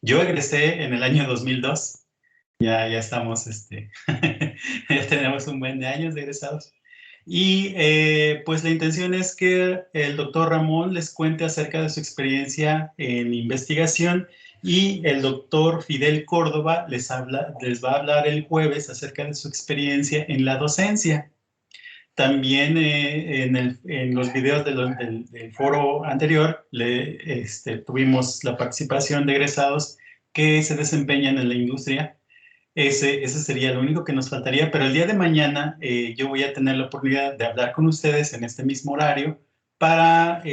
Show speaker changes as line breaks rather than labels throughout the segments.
Yo egresé en el año 2002. Ya estamos, ya tenemos un buen de años de egresados. Y pues la intención es que el doctor Ramón les cuente acerca de su experiencia en investigación y el doctor Fidel Córdoba les va a hablar el jueves acerca de su experiencia en la docencia. También en los videos del foro anterior tuvimos la participación de egresados que se desempeñan en la industria. Ese sería lo único que nos faltaría, pero el día de mañana yo voy a tener la oportunidad de hablar con ustedes en este mismo horario para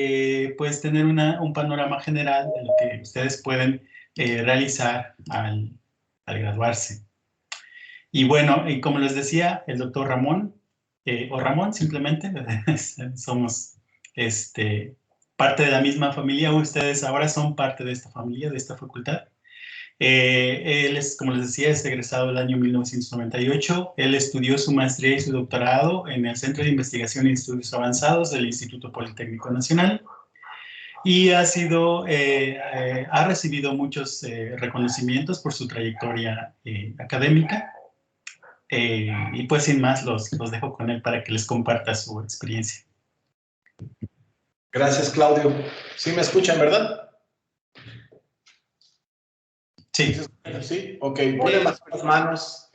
pues tener un panorama general de lo que ustedes pueden realizar al graduarse. Y bueno, y como les decía, el doctor Ramón, o Ramón simplemente, somos parte de la misma familia. Ustedes ahora son parte de esta familia, de esta facultad. Él es, como les decía, es egresado del año 1998. Él estudió su maestría y su doctorado en el Centro de Investigación y Estudios Avanzados del Instituto Politécnico Nacional y ha recibido muchos reconocimientos por su trayectoria académica. Y pues sin más los dejo con él para que les comparta su experiencia.
Gracias, Claudio. ¿Sí me escuchan, verdad?
Sí.
¿Sí? Ok, pueden bajar las manos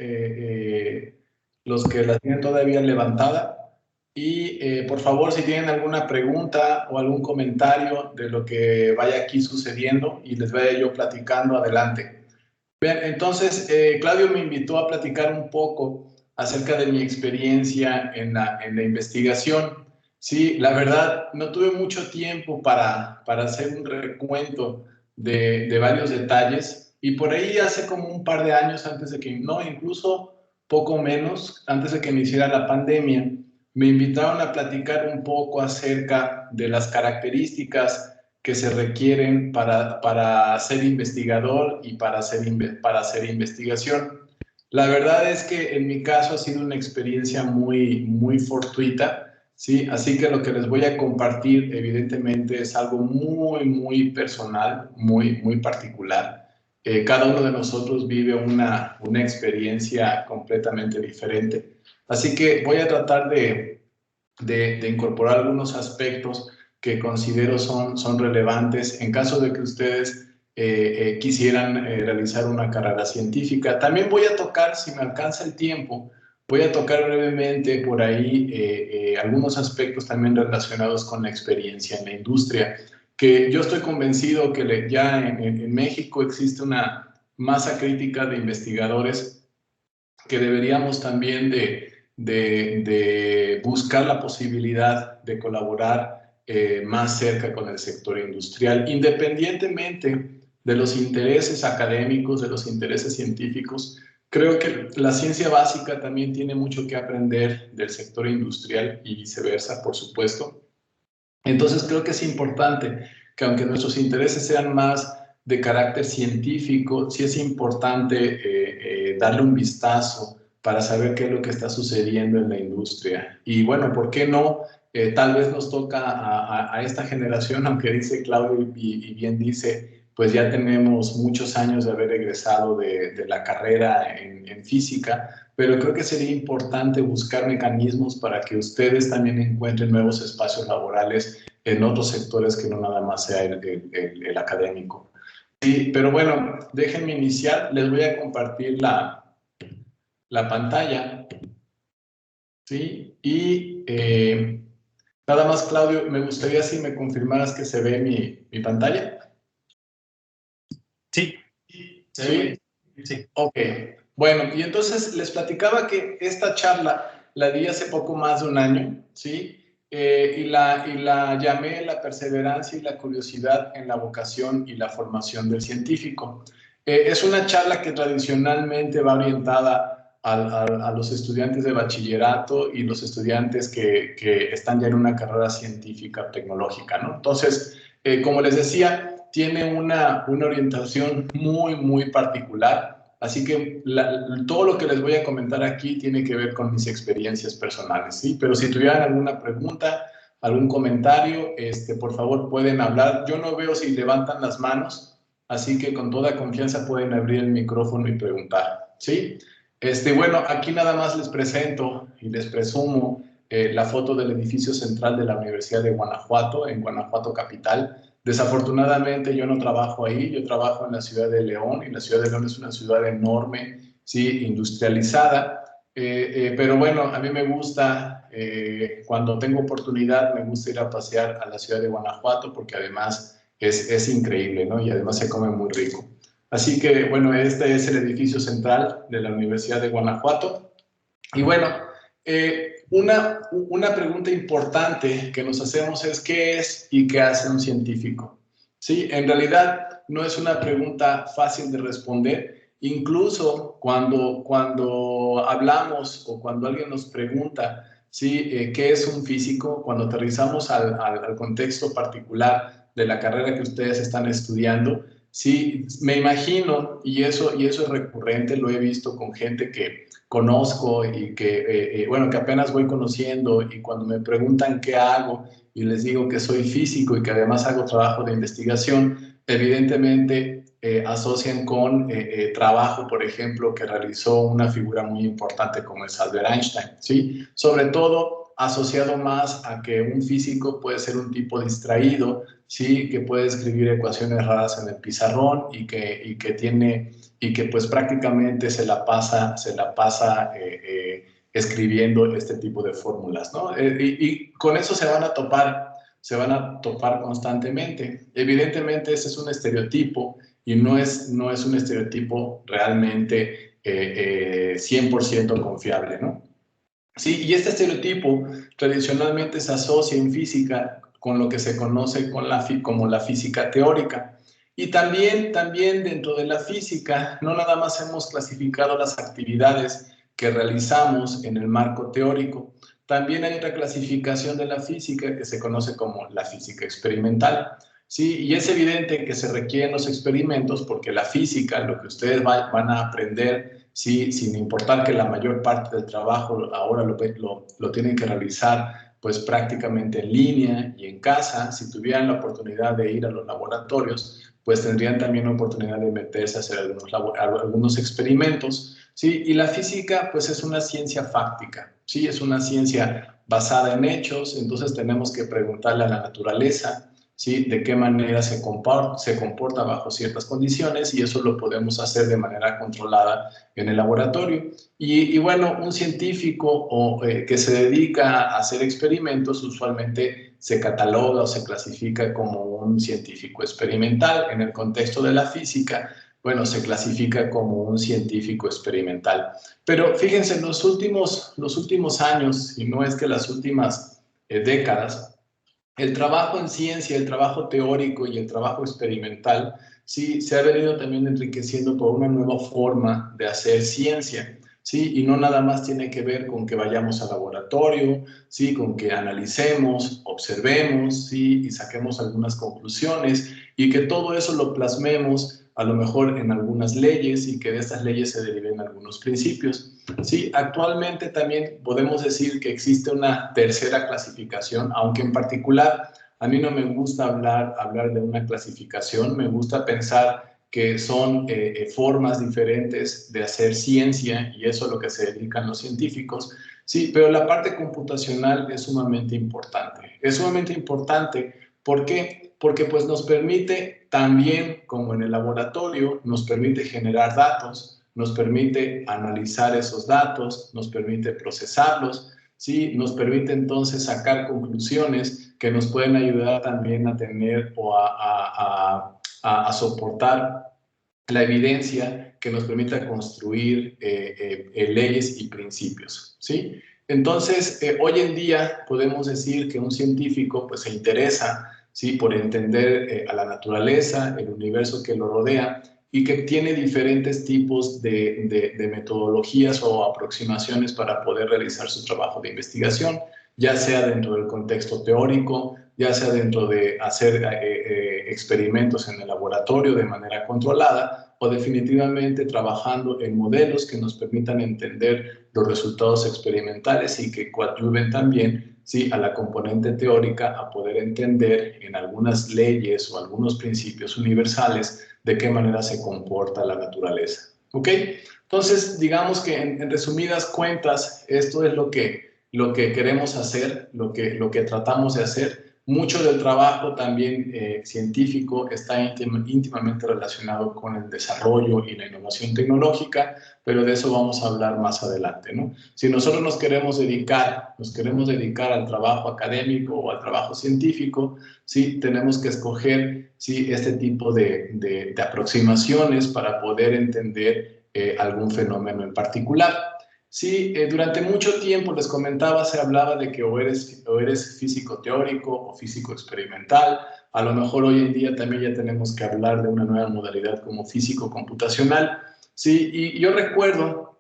los que la tienen todavía levantada y por favor, si tienen alguna pregunta o algún comentario de lo que vaya aquí sucediendo y les vaya yo platicando, adelante. Bien, entonces, Claudio me invitó a platicar un poco acerca de mi experiencia en la investigación. Sí, la verdad, no tuve mucho tiempo para hacer un recuento de varios detalles y por ahí hace como un par de años antes de que, no, incluso poco menos, antes de que me hiciera la pandemia, me invitaron a platicar un poco acerca de las características que se requieren para ser investigador y para hacer investigación. La verdad es que en mi caso ha sido una experiencia muy fortuita, ¿sí? Así que lo que les voy a compartir evidentemente es algo muy personal, muy particular. Cada uno de nosotros vive una experiencia completamente diferente. Así que voy a tratar de incorporar algunos aspectos que considero son relevantes en caso de que ustedes quisieran realizar una carrera científica. También voy a tocar, si me alcanza el tiempo, voy a tocar brevemente por ahí algunos aspectos también relacionados con la experiencia en la industria, que yo estoy convencido que ya en México existe una masa crítica de investigadores que deberíamos también de buscar la posibilidad de colaborar más cerca con el sector industrial, independientemente de los intereses académicos, de los intereses científicos. Creo que la ciencia básica también tiene mucho que aprender del sector industrial y viceversa, por supuesto. Entonces creo que es importante que aunque nuestros intereses sean más de carácter científico, sí es importante darle un vistazo para saber qué es lo que está sucediendo en la industria. Y bueno, ¿por qué no? Tal vez nos toca a esta generación, aunque dice Claudio y bien dice, pues ya tenemos muchos años de haber egresado de la carrera en física, pero creo que sería importante buscar mecanismos para que ustedes también encuentren nuevos espacios laborales en otros sectores que no nada más sea el académico. Sí, pero bueno, déjenme iniciar, les voy a compartir la pantalla, ¿sí? Y nada más, Claudio, me gustaría si me confirmaras que se ve mi pantalla.
Sí.
¿Sí?
Sí.
Ok. Bueno, y entonces les platicaba que esta charla la di hace poco más de un año, ¿sí? Y la llamé La perseverancia y la curiosidad en la vocación y la formación del científico. Es una charla que tradicionalmente va orientada a los estudiantes de bachillerato y los estudiantes que están ya en una carrera científica tecnológica, ¿no? Entonces, como les decía, tiene una orientación muy particular. Así que todo lo que les voy a comentar aquí tiene que ver con mis experiencias personales, ¿sí? Pero si tuvieran alguna pregunta, algún comentario, por favor pueden hablar. Yo no veo si levantan las manos, así que con toda confianza pueden abrir el micrófono y preguntar, ¿sí? Bueno, aquí nada más les presento y les presumo la foto del edificio central de la Universidad de Guanajuato, en Guanajuato capital. Desafortunadamente yo no trabajo ahí, yo trabajo en la ciudad de León, y la ciudad de León es una ciudad enorme, ¿sí? Industrializada, pero bueno, a mí me gusta, cuando tengo oportunidad, me gusta ir a pasear a la ciudad de Guanajuato, porque además es increíble, ¿no? Y además se come muy rico. Así que, bueno, este es el edificio central de la Universidad de Guanajuato. Y bueno, una pregunta importante que nos hacemos es: ¿qué es y qué hace un científico? Sí, en realidad no es una pregunta fácil de responder. Incluso cuando hablamos o cuando alguien nos pregunta, ¿sí? ¿Qué es un físico? Cuando aterrizamos al contexto particular de la carrera que ustedes están estudiando, sí, me imagino, y eso es recurrente, lo he visto con gente que conozco y que, bueno, que apenas voy conociendo, y cuando me preguntan qué hago y les digo que soy físico y que además hago trabajo de investigación, evidentemente asocian con trabajo, por ejemplo, que realizó una figura muy importante como es Albert Einstein, ¿sí? Sobre todo asociado más a que un físico puede ser un tipo distraído, ¿sí? Que puede escribir ecuaciones raras en el pizarrón y que pues prácticamente se la pasa escribiendo este tipo de fórmulas, ¿no? Y con eso se van a topar constantemente. Evidentemente ese es un estereotipo, y no es un estereotipo realmente 100% confiable, ¿no? Sí, y este estereotipo tradicionalmente se asocia en física con lo que se conoce como la física teórica. Y también dentro de la física, no nada más hemos clasificado las actividades que realizamos en el marco teórico, también hay otra clasificación de la física que se conoce como la física experimental. Sí, y es evidente que se requieren los experimentos, porque la física, lo que ustedes van a aprender, sí, sin importar que la mayor parte del trabajo ahora lo tienen que realizar pues prácticamente en línea y en casa. Si tuvieran la oportunidad de ir a los laboratorios, pues tendrían también la oportunidad de meterse a hacer algunos experimentos, ¿sí? Y la física pues es una ciencia fáctica, ¿sí? Es una ciencia basada en hechos. Entonces tenemos que preguntarle a la naturaleza, ¿sí? De qué manera se comporta bajo ciertas condiciones, y eso lo podemos hacer de manera controlada en el laboratorio. Y bueno, un científico que se dedica a hacer experimentos usualmente se cataloga o se clasifica como un científico experimental. En el contexto de la física, bueno, se clasifica como un científico experimental. Pero fíjense, en los últimos años, y no es que las últimas décadas, el trabajo en ciencia, el trabajo teórico y el trabajo experimental, sí, se ha venido también enriqueciendo por una nueva forma de hacer ciencia, sí, y no nada más tiene que ver con que vayamos al laboratorio, sí, con que analicemos, observemos, sí, y saquemos algunas conclusiones, y que todo eso lo plasmemos a lo mejor en algunas leyes, y que de estas leyes se deriven algunos principios. Sí, actualmente también podemos decir que existe una tercera clasificación, aunque en particular a mí no me gusta hablar de una clasificación. Me gusta pensar que son formas diferentes de hacer ciencia, y eso es lo que se dedican los científicos. Sí, pero la parte computacional es sumamente importante. Es sumamente importante, ¿por qué? Porque pues nos permite también, como en el laboratorio, nos permite generar datos, nos permite analizar esos datos, nos permite procesarlos, ¿sí? Nos permite entonces sacar conclusiones que nos pueden ayudar también a tener o a soportar la evidencia que nos permita construir leyes y principios, ¿sí? Entonces, hoy en día podemos decir que un científico pues, se interesa, ¿sí? Por entender a la naturaleza, el universo que lo rodea, y que tiene diferentes tipos de metodologías o aproximaciones para poder realizar su trabajo de investigación, ya sea dentro del contexto teórico, ya sea dentro de hacer experimentos en el laboratorio de manera controlada, o definitivamente trabajando en modelos que nos permitan entender los resultados experimentales y que coadyuven también ¿sí?, a la componente teórica, a poder entender en algunas leyes o algunos principios universales de qué manera se comporta la naturaleza. ¿Ok? Entonces, digamos que en resumidas cuentas, esto es lo que queremos hacer, lo que tratamos de hacer. Mucho del trabajo también científico está íntimamente relacionado con el desarrollo y la innovación tecnológica, pero de eso vamos a hablar más adelante, ¿no? Si nosotros nos queremos dedicar al trabajo académico o al trabajo científico, sí, tenemos que escoger, sí, este tipo de aproximaciones para poder entender algún fenómeno en particular. Sí, durante mucho tiempo, les comentaba, se hablaba de que o eres físico teórico o físico experimental. A lo mejor hoy en día también ya tenemos que hablar de una nueva modalidad como físico computacional. Sí, y yo recuerdo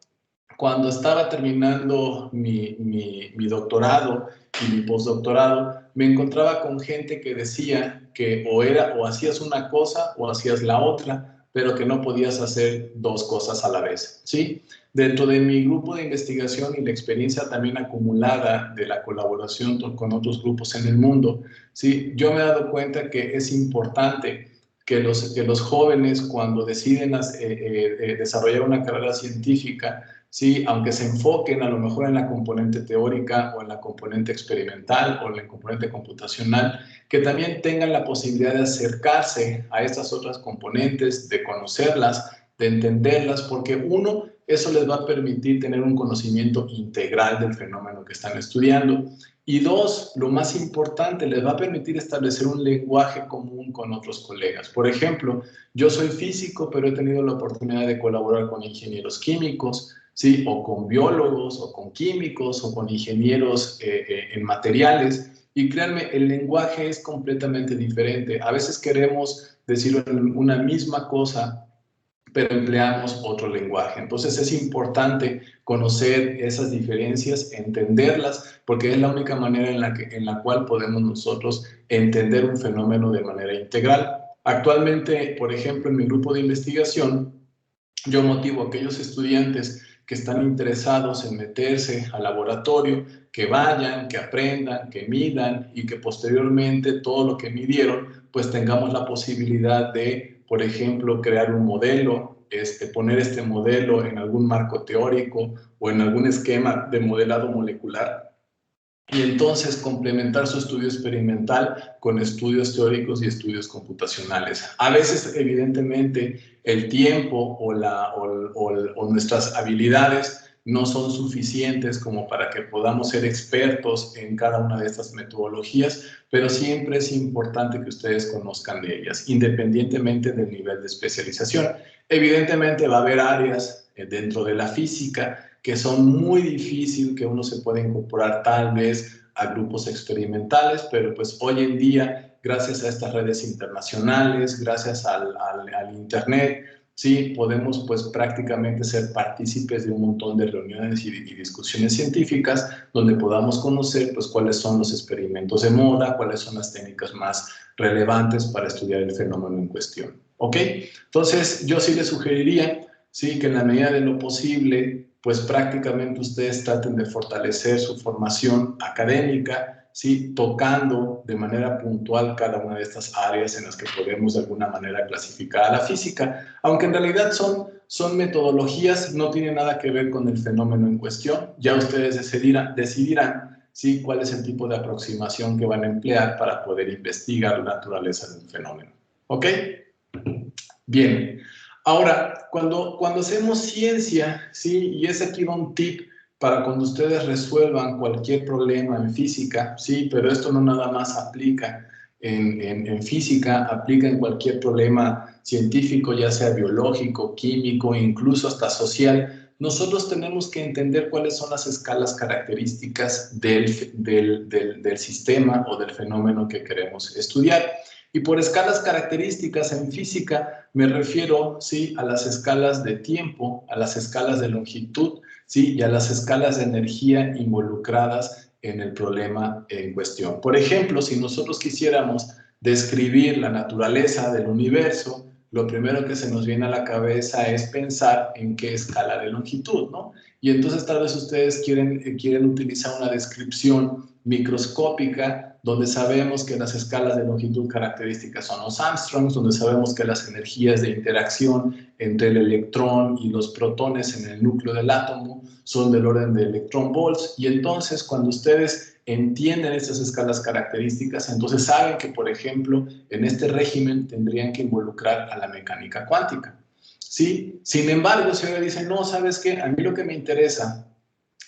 cuando estaba terminando mi doctorado y mi postdoctorado, me encontraba con gente que decía que o hacías una cosa o hacías la otra, pero que no podías hacer dos cosas a la vez, ¿sí? Dentro de mi grupo de investigación y la experiencia también acumulada de la colaboración con otros grupos en el mundo, ¿sí?, yo me he dado cuenta que es importante que los jóvenes, cuando deciden desarrollar una carrera científica, ¿sí?, aunque se enfoquen a lo mejor en la componente teórica o en la componente experimental o en la componente computacional, que también tengan la posibilidad de acercarse a estas otras componentes, de conocerlas, de entenderlas, porque uno, eso les va a permitir tener un conocimiento integral del fenómeno que están estudiando. Y dos, lo más importante, les va a permitir establecer un lenguaje común con otros colegas. Por ejemplo, yo soy físico, pero he tenido la oportunidad de colaborar con ingenieros químicos, ¿sí?, o con biólogos, o con químicos, o con ingenieros en materiales. Y créanme, el lenguaje es completamente diferente. A veces queremos decir una misma cosa, pero empleamos otro lenguaje. Entonces es importante conocer esas diferencias, entenderlas, porque es la única manera en la cual podemos nosotros entender un fenómeno de manera integral. Actualmente, por ejemplo, en mi grupo de investigación, yo motivo a aquellos estudiantes que están interesados en meterse al laboratorio, que vayan, que aprendan, que midan y que posteriormente todo lo que midieron, pues tengamos la posibilidad de, por ejemplo, crear un modelo, poner este modelo en algún marco teórico o en algún esquema de modelado molecular, y entonces complementar su estudio experimental con estudios teóricos y estudios computacionales. A veces, evidentemente, el tiempo o nuestras habilidades no son suficientes como para que podamos ser expertos en cada una de estas metodologías, pero siempre es importante que ustedes conozcan de ellas, independientemente del nivel de especialización. Evidentemente va a haber áreas dentro de la física que son muy difíciles, que uno se puede incorporar tal vez a grupos experimentales, pero pues hoy en día, gracias a estas redes internacionales, gracias al Internet, sí, podemos pues prácticamente ser partícipes de un montón de reuniones y discusiones científicas donde podamos conocer pues cuáles son los experimentos de moda, cuáles son las técnicas más relevantes para estudiar el fenómeno en cuestión. ¿Ok? Entonces, yo sí les sugeriría, sí, que en la medida de lo posible, pues prácticamente ustedes traten de fortalecer su formación académica, ¿sí?, tocando de manera puntual cada una de estas áreas en las que podemos de alguna manera clasificar a la física, aunque en realidad son metodologías, no tienen nada que ver con el fenómeno en cuestión. Ya ustedes decidirán, ¿sí?, cuál es el tipo de aproximación que van a emplear para poder investigar la naturaleza de un fenómeno. ¿Ok? Bien. Ahora, cuando hacemos ciencia, ¿sí?, y es aquí va un tip para cuando ustedes resuelvan cualquier problema en física, ¿sí?, pero esto no nada más aplica en física, aplica en cualquier problema científico, ya sea biológico, químico, incluso hasta social. Nosotros tenemos que entender cuáles son las escalas características del sistema o del fenómeno que queremos estudiar. Y por escalas características en física me refiero, ¿sí?, a las escalas de tiempo, a las escalas de longitud, ¿sí?, y a las escalas de energía involucradas en el problema en cuestión. Por ejemplo, si nosotros quisiéramos describir la naturaleza del universo, lo primero que se nos viene a la cabeza es pensar en qué escala de longitud, ¿no? Y entonces tal vez ustedes quieren utilizar una descripción microscópica, donde sabemos que las escalas de longitud características son los Armstrongs, donde sabemos que las energías de interacción entre el electrón y los protones en el núcleo del átomo son del orden de electron-volts. Y entonces, cuando ustedes entienden estas escalas características, entonces saben que, por ejemplo, en este régimen tendrían que involucrar a la mecánica cuántica. ¿Sí? Sin embargo, si ahora dicen, no, ¿sabes qué? A mí lo que me interesa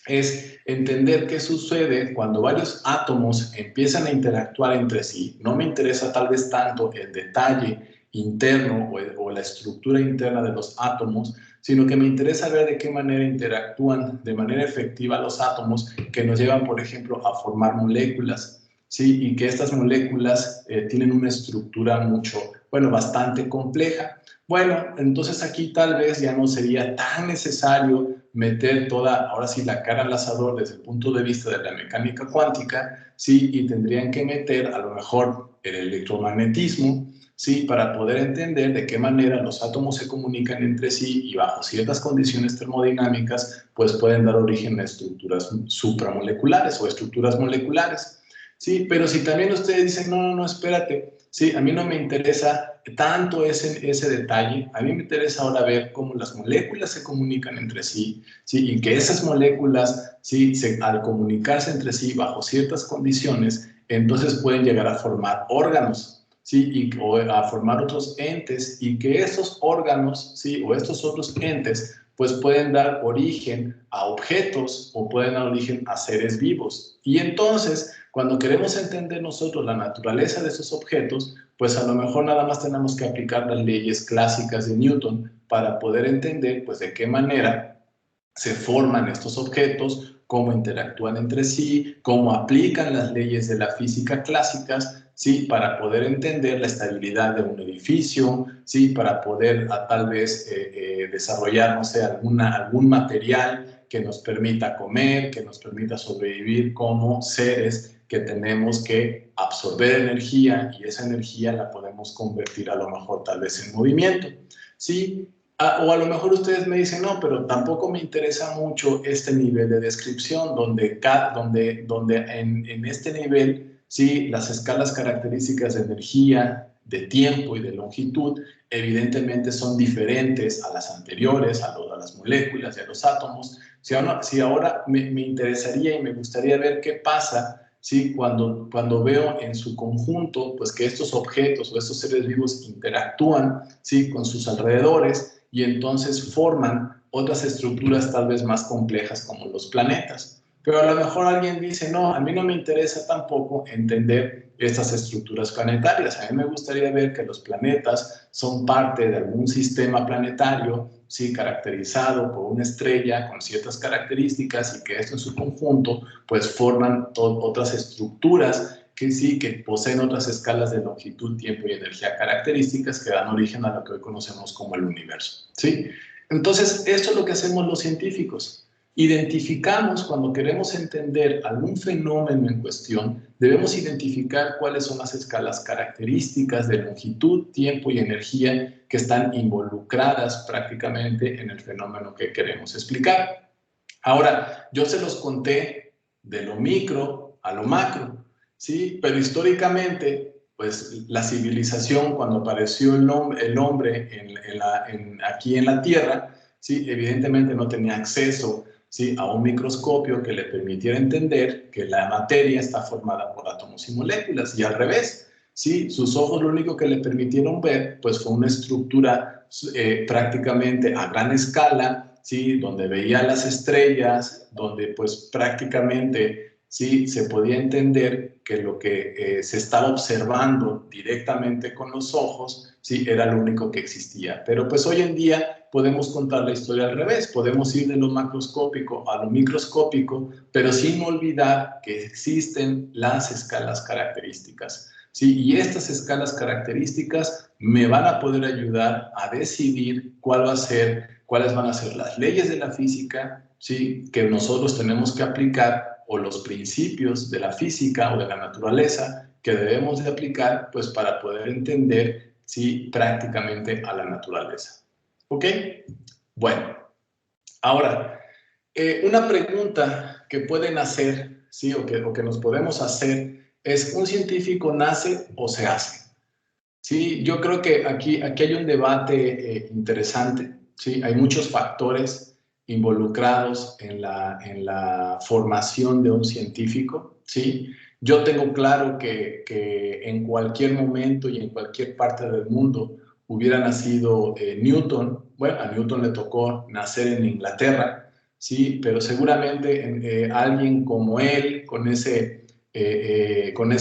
es entender qué sucede cuando varios átomos empiezan a interactuar entre sí. No me interesa tal vez tanto el detalle interno o la estructura interna de los átomos, sino que me interesa ver de qué manera interactúan de manera efectiva los átomos que nos llevan, por ejemplo, a formar moléculas, ¿sí? Y que estas moléculas tienen una estructura bastante compleja. Bueno, entonces aquí tal vez ya no sería tan necesario meter ahora sí, la cara al asador desde el punto de vista de la mecánica cuántica, ¿sí? Y tendrían que meter a lo mejor el electromagnetismo, ¿sí? Para poder entender de qué manera los átomos se comunican entre sí y bajo ciertas condiciones termodinámicas, pues pueden dar origen a estructuras supramoleculares o estructuras moleculares, ¿sí? Pero si también ustedes dicen, no, espérate, sí, a mí no me interesa tanto ese detalle, a mí me interesa ahora ver cómo las moléculas se comunican entre sí, ¿sí? Y que esas moléculas, ¿sí? Al comunicarse entre sí bajo ciertas condiciones, entonces pueden llegar a formar órganos, ¿sí? O a formar otros entes, y que esos órganos, ¿sí? O estos otros entes, pues pueden dar origen a objetos o pueden dar origen a seres vivos. Y entonces, cuando queremos entender nosotros la naturaleza de esos objetos, pues a lo mejor nada más tenemos que aplicar las leyes clásicas de Newton para poder entender, pues, de qué manera se forman estos objetos, cómo interactúan entre sí, cómo aplican las leyes de la física clásicas, ¿sí? Para poder entender la estabilidad de un edificio, ¿sí? Para poder tal vez desarrollar, no sé, algún material que nos permita comer, que nos permita sobrevivir como seres que tenemos que absorber energía, y esa energía la podemos convertir a lo mejor tal vez en movimiento, ¿sí? O a lo mejor ustedes me dicen, no, pero tampoco me interesa mucho este nivel de descripción, donde en este nivel, sí, las escalas características de energía, de tiempo y de longitud, evidentemente son diferentes a las anteriores, a las moléculas y a los átomos. Si ahora me interesaría y me gustaría ver qué pasa, ¿sí? Cuando veo en su conjunto, pues, que estos objetos o estos seres vivos interactúan, ¿sí? Con sus alrededores, y entonces forman otras estructuras tal vez más complejas como los planetas. Pero a lo mejor alguien dice, no, a mí no me interesa tampoco entender estas estructuras planetarias. A mí me gustaría ver que los planetas son parte de algún sistema planetario, sí, caracterizado por una estrella con ciertas características, y que esto en su conjunto pues forman otras estructuras que sí, que poseen otras escalas de longitud, tiempo y energía características que dan origen a lo que hoy conocemos como el universo, ¿sí? Entonces, esto es lo que hacemos los científicos. Identificamos, cuando queremos entender algún fenómeno en cuestión, debemos identificar cuáles son las escalas características de longitud, tiempo y energía que están involucradas prácticamente en el fenómeno que queremos explicar. Ahora, yo se los conté de lo micro a lo macro, ¿sí? Pero históricamente, pues la civilización, cuando apareció el hombre aquí en la Tierra, ¿sí? Evidentemente no tenía acceso, ¿sí? A un microscopio que le permitiera entender que la materia está formada por átomos y moléculas, y al revés, ¿sí? Sus ojos lo único que le permitieron ver, pues, fue una estructura prácticamente a gran escala, ¿sí? Donde veía las estrellas, donde pues prácticamente, ¿sí? Se podía entender que lo que se estaba observando directamente con los ojos, ¿sí? Era lo único que existía. Pero pues hoy en día podemos contar la historia al revés, podemos ir de lo macroscópico a lo microscópico, pero sin olvidar que existen las escalas características, ¿sí? Y estas escalas características me van a poder ayudar a decidir cuáles van a ser las leyes de la física, ¿sí? Que nosotros tenemos que aplicar, o los principios de la física o de la naturaleza que debemos de aplicar, pues, para poder entender, ¿sí? Prácticamente a la naturaleza. ¿Ok? Bueno, ahora, una pregunta que pueden hacer, ¿sí? O que nos podemos hacer es: ¿un científico nace o se hace? Sí, yo creo que aquí hay un debate interesante, ¿sí? Hay muchos factores involucrados en la formación de un científico, ¿sí? Yo tengo claro que en cualquier momento y en cualquier parte del mundo hubiera nacido Newton. Bueno, a Newton le tocó nacer en Inglaterra, ¿sí? Pero seguramente alguien como él, con esa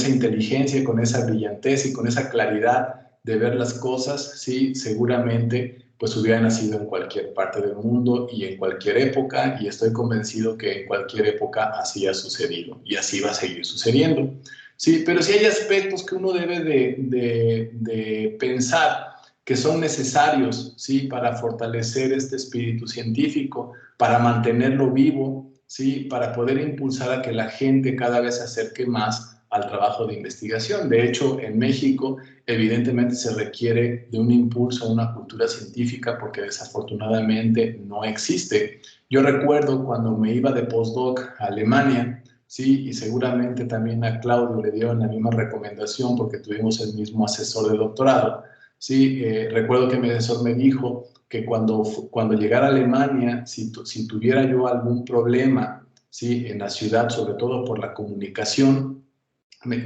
inteligencia, con esa brillantez y con esa claridad de ver las cosas, sí, seguramente pues hubiera nacido en cualquier parte del mundo y en cualquier época, y estoy convencido que en cualquier época así ha sucedido y así va a seguir sucediendo. Sí, pero sí hay aspectos que uno debe de pensar que son necesarios, ¿sí? Para fortalecer este espíritu científico, para mantenerlo vivo, ¿sí? Para poder impulsar a que la gente cada vez se acerque más al trabajo de investigación. De hecho, en México, evidentemente se requiere de un impulso a una cultura científica porque desafortunadamente no existe. Yo recuerdo cuando me iba de postdoc a Alemania, sí, y seguramente también a Claudio le dieron la misma recomendación porque tuvimos el mismo asesor de doctorado. Sí, recuerdo que mi asesor me dijo que cuando llegara a Alemania, si tuviera yo algún problema, ¿sí? En la ciudad, sobre todo por la comunicación,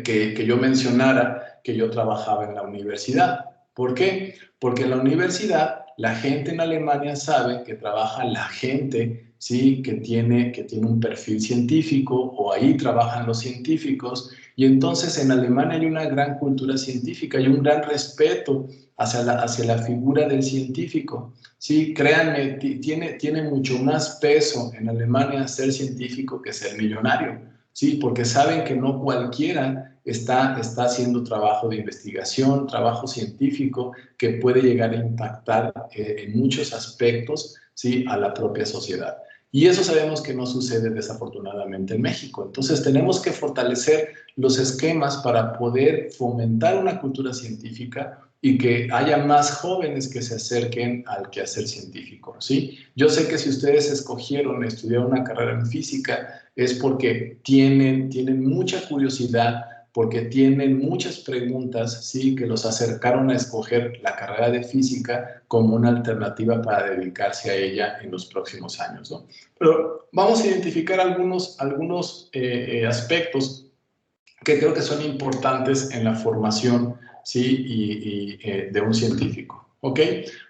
que yo mencionara que yo trabajaba en la universidad. ¿Por qué? Porque en la universidad la gente en Alemania sabe que trabaja la gente, ¿sí? que tiene un perfil científico, o ahí trabajan los científicos, y entonces en Alemania hay una gran cultura científica, hay un gran respeto hacia la figura del científico. Sí, créanme, tiene mucho más peso en Alemania ser científico que ser millonario. Sí, porque saben que no cualquiera está haciendo trabajo de investigación, trabajo científico que puede llegar a impactar en muchos aspectos, ¿sí? A la propia sociedad. Y eso sabemos que no sucede desafortunadamente en México. Entonces tenemos que fortalecer los esquemas para poder fomentar una cultura científica y que haya más jóvenes que se acerquen al quehacer científico, ¿sí? Yo sé que si ustedes escogieron estudiar una carrera en física es porque tienen mucha curiosidad, porque tienen muchas preguntas, ¿sí? Que los acercaron a escoger la carrera de física como una alternativa para dedicarse a ella en los próximos años, ¿no? Pero vamos a identificar algunos aspectos que creo que son importantes en la formación, ¿sí? De un científico, ¿ok?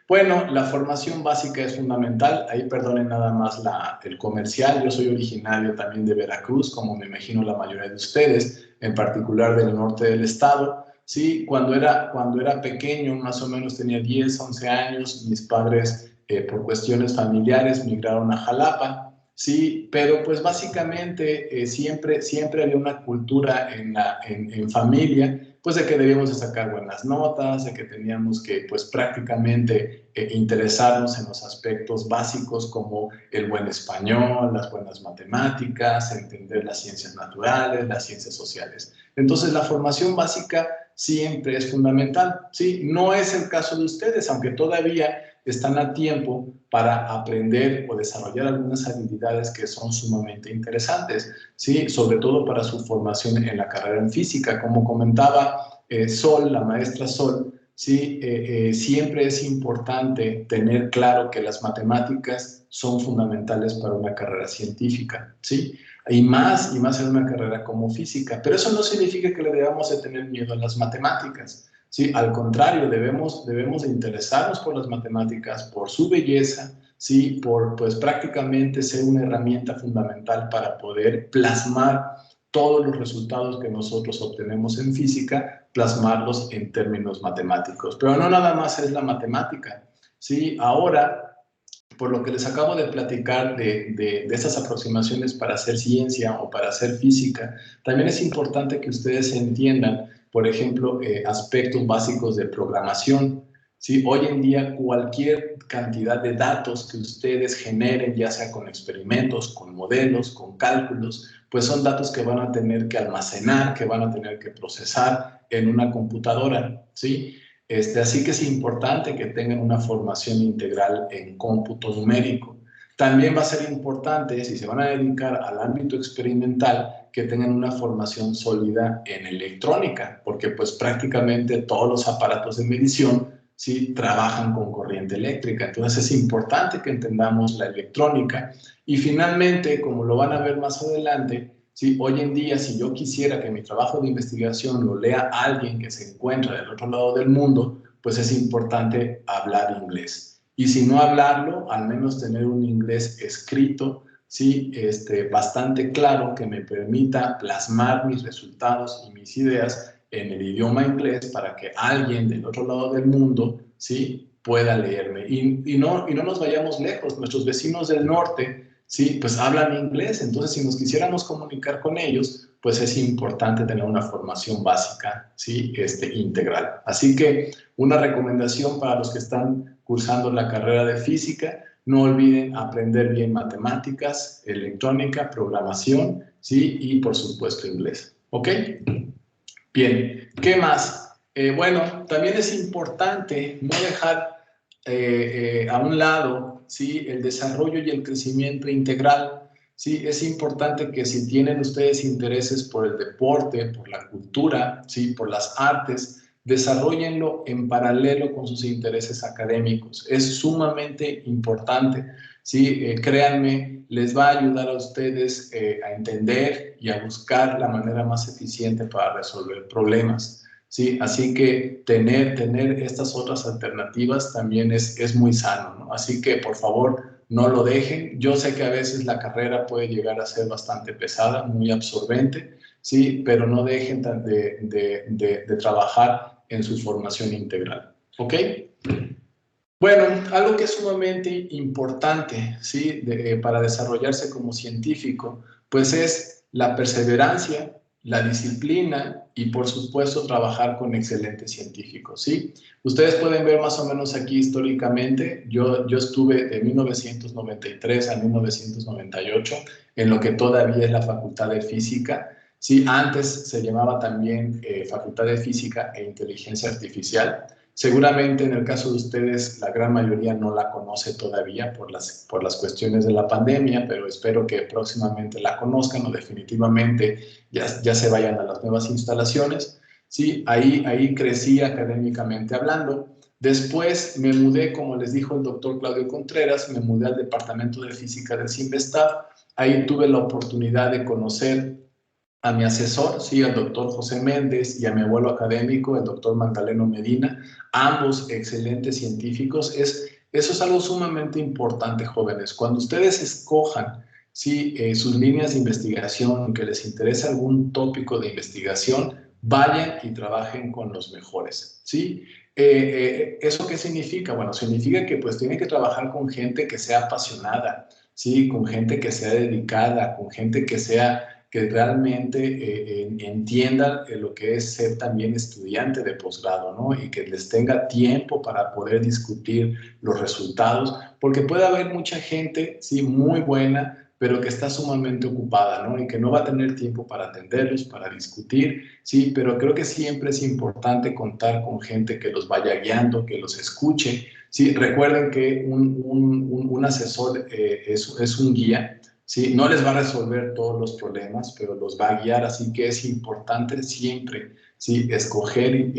Bueno, la formación básica es fundamental. Ahí perdonen nada más el comercial. Yo soy originario también de Veracruz, como me imagino la mayoría de ustedes, en particular del norte del estado. Sí, cuando era pequeño, más o menos tenía 10, 11 años, mis padres, por cuestiones familiares, migraron a Jalapa. Sí, pero pues básicamente siempre había una cultura en familia, pues de que debíamos de sacar buenas notas, de que teníamos que pues prácticamente interesarnos en los aspectos básicos como el buen español, las buenas matemáticas, entender las ciencias naturales, las ciencias sociales. Entonces la formación básica siempre es fundamental, ¿sí? No es el caso de ustedes, aunque todavía están a tiempo para aprender o desarrollar algunas habilidades que son sumamente interesantes, ¿sí? Sobre todo para su formación en la carrera en física. Como comentaba Sol, la maestra Sol, ¿sí? Siempre es importante tener claro que las matemáticas son fundamentales para una carrera científica, ¿sí? Y más en una carrera como física. Pero eso no significa que le debamos de tener miedo a las matemáticas. Sí, al contrario, debemos de interesarnos por las matemáticas, por su belleza, sí, por pues prácticamente ser una herramienta fundamental para poder plasmar todos los resultados que nosotros obtenemos en física, plasmarlos en términos matemáticos. Pero no nada más es la matemática, sí. Ahora, por lo que les acabo de platicar de esas aproximaciones para hacer ciencia o para hacer física, también es importante que ustedes entiendan, por ejemplo, aspectos básicos de programación. ¿Sí? Hoy en día cualquier cantidad de datos que ustedes generen, ya sea con experimentos, con modelos, con cálculos, pues son datos que van a tener que almacenar, que van a tener que procesar en una computadora, ¿sí? Así que es importante que tengan una formación integral en cómputo numérico. También va a ser importante, si se van a dedicar al ámbito experimental, que tengan una formación sólida en electrónica, porque pues prácticamente todos los aparatos de medición, ¿sí?, trabajan con corriente eléctrica. Entonces es importante que entendamos la electrónica. Y finalmente, como lo van a ver más adelante, ¿sí?, hoy en día, si yo quisiera que mi trabajo de investigación lo lea alguien que se encuentra del otro lado del mundo, pues es importante hablar inglés. Y si no hablarlo, al menos tener un inglés escrito, ¿sí?, bastante claro, que me permita plasmar mis resultados y mis ideas en el idioma inglés para que alguien del otro lado del mundo, ¿sí?, pueda leerme. Y no nos vayamos lejos. Nuestros vecinos del norte, ¿sí?, pues hablan inglés. Entonces, si nos quisiéramos comunicar con ellos, pues es importante tener una formación básica, ¿sí?, integral. Así que una recomendación para los que están cursando la carrera de física: no olviden aprender bien matemáticas, electrónica, programación, ¿sí?, y por supuesto inglés. ¿Ok? Bien, ¿qué más? Bueno, también es importante no dejar a un lado, ¿sí?, el desarrollo y el crecimiento integral. Sí, es importante que si tienen ustedes intereses por el deporte, por la cultura, ¿sí?, por las artes, desarróllenlo en paralelo con sus intereses académicos. Es sumamente importante, ¿sí? Créanme, les va a ayudar a ustedes a entender y a buscar la manera más eficiente para resolver problemas, ¿sí? Así que tener estas otras alternativas también es muy sano, ¿no? Así que, por favor, no lo dejen. Yo sé que a veces la carrera puede llegar a ser bastante pesada, muy absorbente, ¿sí? Pero no dejen de trabajar en su formación integral. ¿Ok? Bueno, algo que es sumamente importante, ¿sí?, para desarrollarse como científico, pues es la perseverancia, la disciplina y, por supuesto, trabajar con excelentes científicos, ¿sí? Ustedes pueden ver más o menos aquí históricamente, yo estuve de 1993 a 1998 en lo que todavía es la Facultad de Física, ¿sí? Antes se llamaba también Facultad de Física e Inteligencia Artificial. Seguramente en el caso de ustedes la gran mayoría no la conoce todavía por las cuestiones de la pandemia, pero espero que próximamente la conozcan o definitivamente ya se vayan a las nuevas instalaciones. Sí, ahí crecí académicamente hablando. Después me mudé, como les dijo el doctor Claudio Contreras, me mudé al Departamento de Física del CIMBESTAF. Ahí tuve la oportunidad de conocer a mi asesor, sí, al doctor José Méndez, y a mi abuelo académico, el doctor Magdaleno Medina, ambos excelentes científicos. Eso es algo sumamente importante, jóvenes. Cuando ustedes escojan, sí, sus líneas de investigación, que les interese algún tópico de investigación, vayan y trabajen con los mejores, ¿sí? ¿Eso qué significa? Bueno, significa que pues tienen que trabajar con gente que sea apasionada, ¿sí?, con gente que sea dedicada, con gente que realmente entienda lo que es ser también estudiante de posgrado, ¿no? Y que les tenga tiempo para poder discutir los resultados, porque puede haber mucha gente, sí, muy buena, pero que está sumamente ocupada, ¿no? Y que no va a tener tiempo para atenderlos, para discutir, sí, pero creo que siempre es importante contar con gente que los vaya guiando, que los escuche, sí. Recuerden que un asesor es un guía, ¿sí? No les va a resolver todos los problemas, pero los va a guiar, así que es importante siempre, ¿sí?, escoger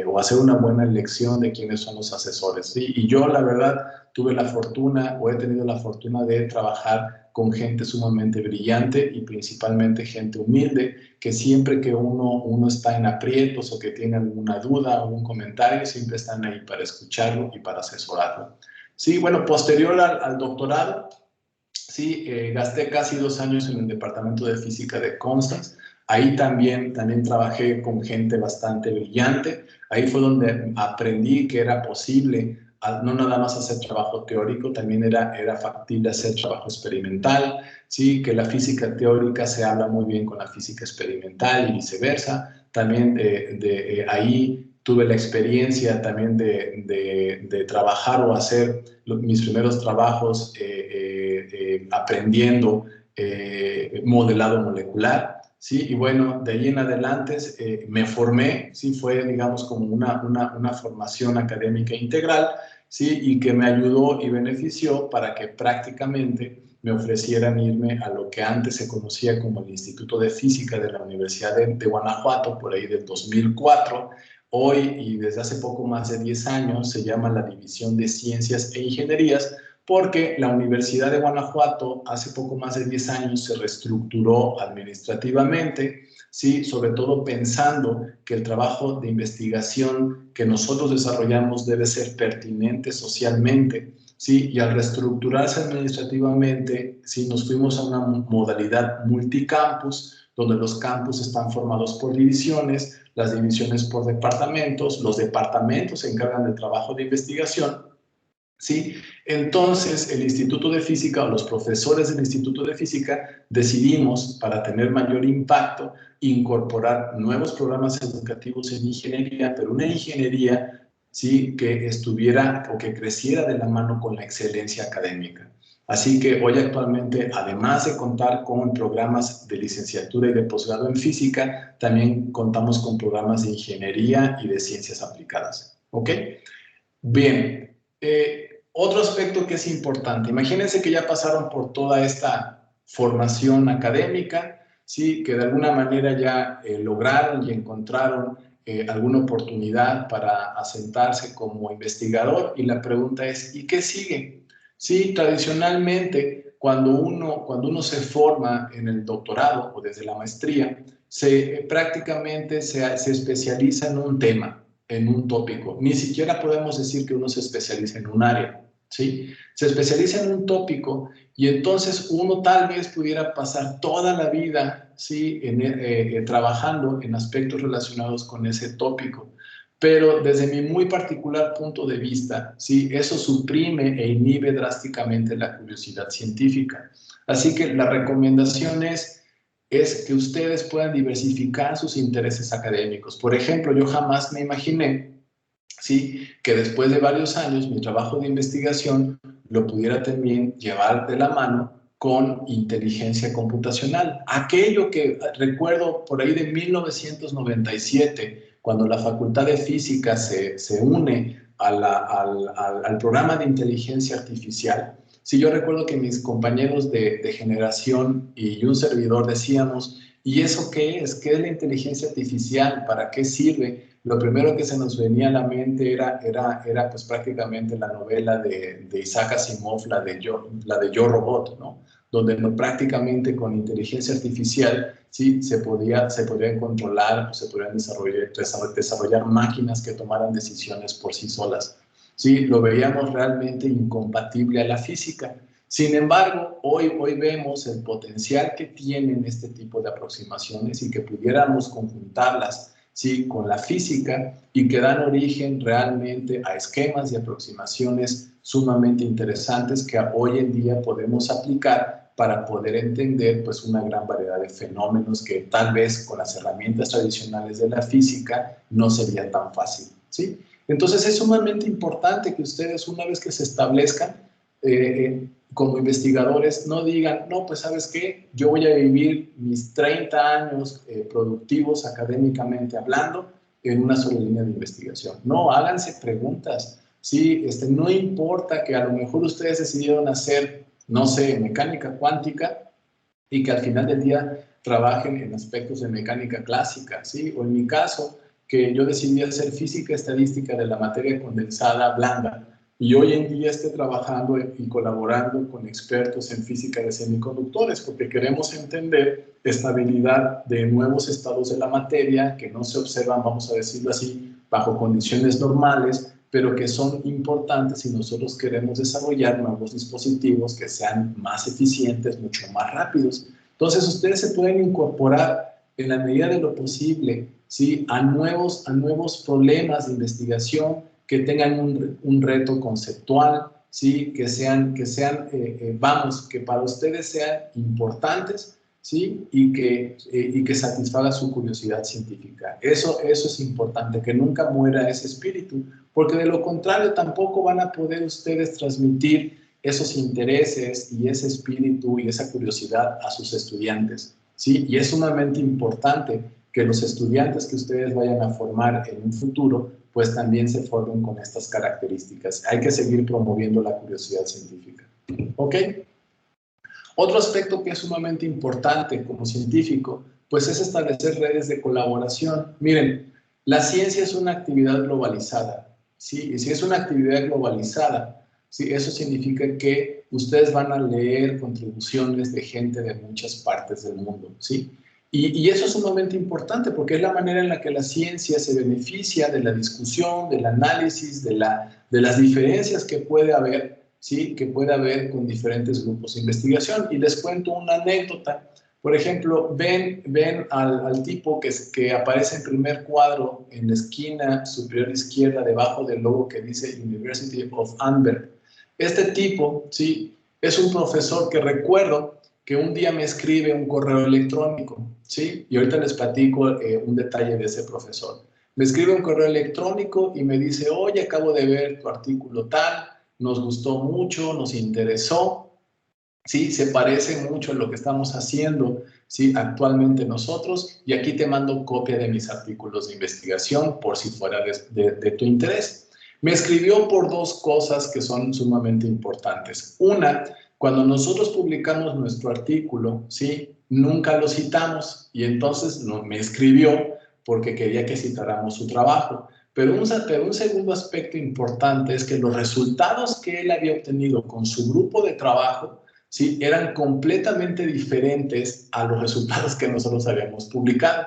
o hacer una buena elección de quiénes son los asesores, ¿sí? Y yo, la verdad, tuve la fortuna o he tenido la fortuna de trabajar con gente sumamente brillante y principalmente gente humilde, que siempre que uno está en aprietos o que tiene alguna duda o algún comentario, siempre están ahí para escucharlo y para asesorarlo. Sí, bueno, posterior al doctorado, sí, gasté casi 2 años en el Departamento de Física de Constance. Ahí también trabajé con gente bastante brillante. Ahí fue donde aprendí que era posible no nada más hacer trabajo teórico, también era factible hacer trabajo experimental, ¿sí? Que la física teórica se habla muy bien con la física experimental y viceversa. También ahí tuve la experiencia también de trabajar o hacer mis primeros trabajos aprendiendo modelado molecular, ¿sí? Y bueno, de ahí en adelante me formé, ¿sí? Fue, digamos, como una formación académica integral, ¿sí? Y que me ayudó y benefició para que prácticamente me ofrecieran irme a lo que antes se conocía como el Instituto de Física de la Universidad de Guanajuato, por ahí del 2004. Hoy, y desde hace poco más de 10 años, se llama la División de Ciencias e Ingenierías, porque la Universidad de Guanajuato hace poco más de 10 años se reestructuró administrativamente, ¿sí? Sobre todo pensando que el trabajo de investigación que nosotros desarrollamos debe ser pertinente socialmente, ¿sí? Y al reestructurarse administrativamente, ¿sí? Nos fuimos a una modalidad multicampus, donde los campus están formados por divisiones, las divisiones por departamentos, los departamentos se encargan del trabajo de investigación, ¿sí? Entonces, el Instituto de Física o los profesores del Instituto de Física decidimos, para tener mayor impacto, incorporar nuevos programas educativos en ingeniería, pero una ingeniería, ¿sí?, que estuviera o que creciera de la mano con la excelencia académica. Así que hoy actualmente, además de contar con programas de licenciatura y de posgrado en física, también contamos con programas de ingeniería y de ciencias aplicadas. ¿Ok? Bien. Otro aspecto que es importante, imagínense que ya pasaron por toda esta formación académica, ¿sí? Que de alguna manera ya lograron y encontraron alguna oportunidad para asentarse como investigador, y la pregunta es, ¿y qué sigue? Sí, tradicionalmente cuando uno se forma en el doctorado o desde la maestría, prácticamente se especializa en un tema, en un tópico. Ni siquiera podemos decir que uno se especializa en un área, ¿sí? Se especializa en un tópico y entonces uno tal vez pudiera pasar toda la vida, ¿sí?, trabajando en aspectos relacionados con ese tópico. Pero desde mi muy particular punto de vista, ¿sí?, eso suprime e inhibe drásticamente la curiosidad científica. Así que la recomendación es que ustedes puedan diversificar sus intereses académicos. Por ejemplo, yo jamás me imaginé, ¿sí?, que después de varios años mi trabajo de investigación lo pudiera también llevar de la mano con inteligencia computacional. Aquello que recuerdo por ahí de 1997, cuando la Facultad de Física se une al programa de inteligencia artificial. Sí, yo recuerdo que mis compañeros de generación y un servidor decíamos, ¿y eso qué es? ¿Qué es la inteligencia artificial? ¿Para qué sirve? Lo primero que se nos venía a la mente era pues prácticamente la novela de Isaac Asimov, la de Yo Robot, ¿no? Donde prácticamente con inteligencia artificial, sí, se podían controlar, se podían desarrollar máquinas que tomaran decisiones por sí solas. Sí, lo veíamos realmente incompatible a la física. Sin embargo, hoy vemos el potencial que tienen este tipo de aproximaciones y que pudiéramos conjuntarlas, ¿sí?, con la física, y que dan origen realmente a esquemas y aproximaciones sumamente interesantes que hoy en día podemos aplicar para poder entender pues una gran variedad de fenómenos que tal vez con las herramientas tradicionales de la física no sería tan fácil, ¿sí? Entonces es sumamente importante que ustedes, una vez que se establezcan como investigadores, no digan, no, pues ¿sabes qué? Yo voy a vivir mis 30 años productivos académicamente hablando en una sola línea de investigación. No, háganse preguntas, ¿sí? No importa que a lo mejor ustedes decidieron hacer, no sé, mecánica cuántica y que al final del día trabajen en aspectos de mecánica clásica, ¿sí? O en mi caso, que yo decidí hacer física estadística de la materia condensada blanda, y hoy en día esté trabajando y colaborando con expertos en física de semiconductores, porque queremos entender estabilidad de nuevos estados de la materia que no se observan, vamos a decirlo así, bajo condiciones normales, pero que son importantes si nosotros queremos desarrollar nuevos dispositivos que sean más eficientes, mucho más rápidos. Entonces, ustedes se pueden incorporar en la medida de lo posible, ¿sí?, a nuevos problemas de investigación que tengan un reto conceptual, ¿sí?, que para ustedes sean importantes, ¿sí?, y que satisfaga su curiosidad científica. Eso es importante, que nunca muera ese espíritu, porque de lo contrario tampoco van a poder ustedes transmitir esos intereses y ese espíritu y esa curiosidad a sus estudiantes, ¿sí? Y es sumamente importante que los estudiantes que ustedes vayan a formar en un futuro, pues también se formen con estas características. Hay que seguir promoviendo la curiosidad científica. ¿Ok? Otro aspecto que es sumamente importante como científico, pues es establecer redes de colaboración. Miren, la ciencia es una actividad globalizada, ¿sí? Y si es una actividad globalizada, ¿sí? Eso significa que ustedes van a leer contribuciones de gente de muchas partes del mundo, ¿sí? Y eso es sumamente importante porque es la manera en la que la ciencia se beneficia de la discusión, del análisis, de las diferencias que puede haber, ¿sí? Que puede haber con diferentes grupos de investigación. Y les cuento una anécdota. Por ejemplo, ven al tipo que aparece en primer cuadro en la esquina superior izquierda debajo del logo que dice University of Antwerp. Este tipo, ¿sí? Es un profesor que recuerdo que un día me escribe un correo electrónico, ¿sí? Y ahorita les platico un detalle de ese profesor. Me escribe un correo electrónico y me dice, oye, acabo de ver tu artículo tal, nos gustó mucho, nos interesó, ¿sí? Se parece mucho a lo que estamos haciendo, ¿sí? Actualmente nosotros, y aquí te mando copia de mis artículos de investigación por si fuera de tu interés. Me escribió por dos cosas que son sumamente importantes. Una, cuando nosotros publicamos nuestro artículo, ¿sí? Nunca lo citamos y entonces me escribió porque quería que citáramos su trabajo. Pero un segundo aspecto importante es que los resultados que él había obtenido con su grupo de trabajo, ¿sí? Eran completamente diferentes a los resultados que nosotros habíamos publicado,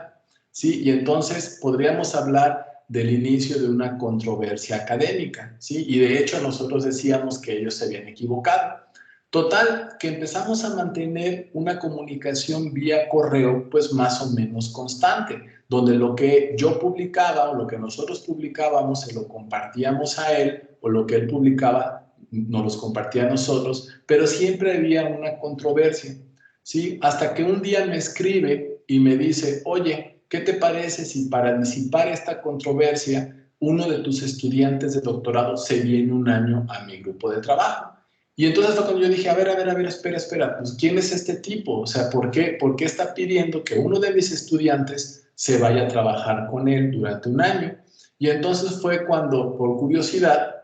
¿sí? Y entonces podríamos hablar del inicio de una controversia académica, ¿sí? Y de hecho nosotros decíamos que ellos se habían equivocado. Total, que empezamos a mantener una comunicación vía correo, pues más o menos constante, donde lo que yo publicaba o lo que nosotros publicábamos se lo compartíamos a él, o lo que él publicaba nos los compartía a nosotros, pero siempre había una controversia, ¿sí? Hasta que un día me escribe y me dice, oye, ¿qué te parece si para disipar esta controversia uno de tus estudiantes de doctorado se viene un año a mi grupo de trabajo? Y entonces fue cuando yo dije, a ver, espera, pues ¿quién es este tipo? O sea, ¿por qué está pidiendo que uno de mis estudiantes se vaya a trabajar con él durante un año? Y entonces fue cuando, por curiosidad,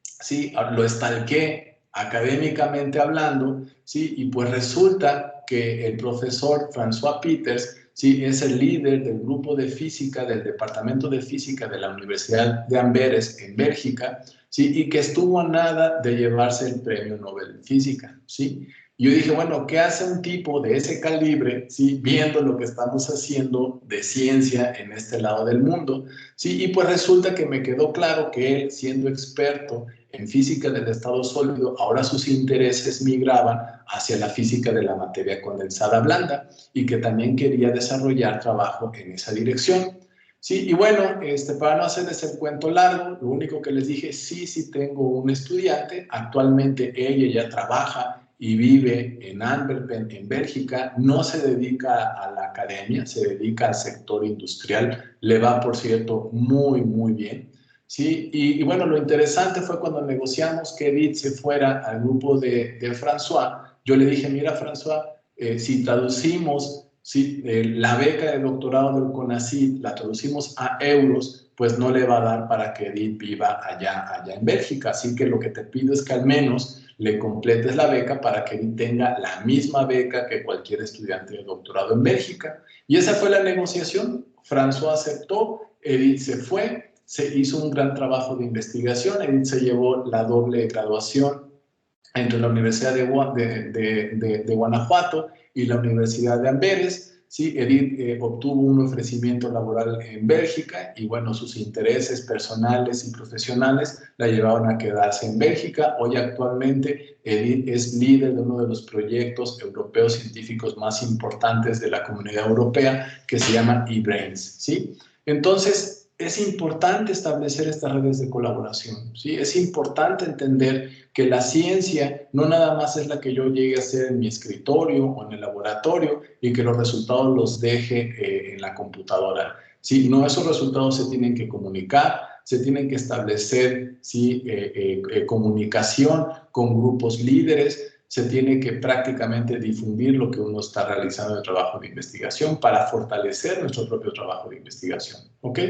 ¿sí? Lo estalqué académicamente hablando, ¿sí? Y pues resulta que el profesor François Peters, ¿sí? Es el líder del grupo de física del Departamento de Física de la Universidad de Amberes en Bélgica, ¿sí? Y que estuvo a nada de llevarse el premio Nobel de Física, ¿sí? Y yo dije, bueno, ¿qué hace un tipo de ese calibre, ¿sí? Viendo lo que estamos haciendo de ciencia en este lado del mundo, ¿sí? Y pues resulta que me quedó claro que él, siendo experto en física del estado sólido, ahora sus intereses migraban hacia la física de la materia condensada blanda y que también quería desarrollar trabajo en esa dirección. Sí, y bueno, para no hacerles el cuento largo, lo único que les dije, sí tengo un estudiante, actualmente ella ya trabaja y vive en Antwerpen, en Bélgica, no se dedica a la academia, se dedica al sector industrial, le va, por cierto, muy bien. ¿Sí? Y bueno, lo interesante fue cuando negociamos que Edith se fuera al grupo de François. Yo le dije, mira François, si traducimos la beca de doctorado del CONACYT, la traducimos a euros, pues no le va a dar para que Edith viva allá en Bélgica. Así que lo que te pido es que al menos le completes la beca para que Edith tenga la misma beca que cualquier estudiante de doctorado en Bélgica. Y esa fue la negociación. François aceptó, Edith se fue. Se hizo un gran trabajo de investigación. Edith se llevó la doble graduación entre la Universidad de Guanajuato y la Universidad de Amberes. Sí, Edith obtuvo un ofrecimiento laboral en Bélgica y bueno, sus intereses personales y profesionales la llevaron a quedarse en Bélgica. Hoy actualmente Edith es líder de uno de los proyectos europeos científicos más importantes de la Comunidad Europea que se llama eBrains, ¿sí? Entonces, es importante establecer estas redes de colaboración, ¿sí? Es importante entender que la ciencia no nada más es la que yo llegue a hacer en mi escritorio o en el laboratorio y que los resultados los deje en la computadora, ¿sí? No, esos resultados se tienen que comunicar, se tienen que establecer, ¿sí? Comunicación con grupos líderes, se tiene que prácticamente difundir lo que uno está realizando de trabajo de investigación para fortalecer nuestro propio trabajo de investigación, ¿ok?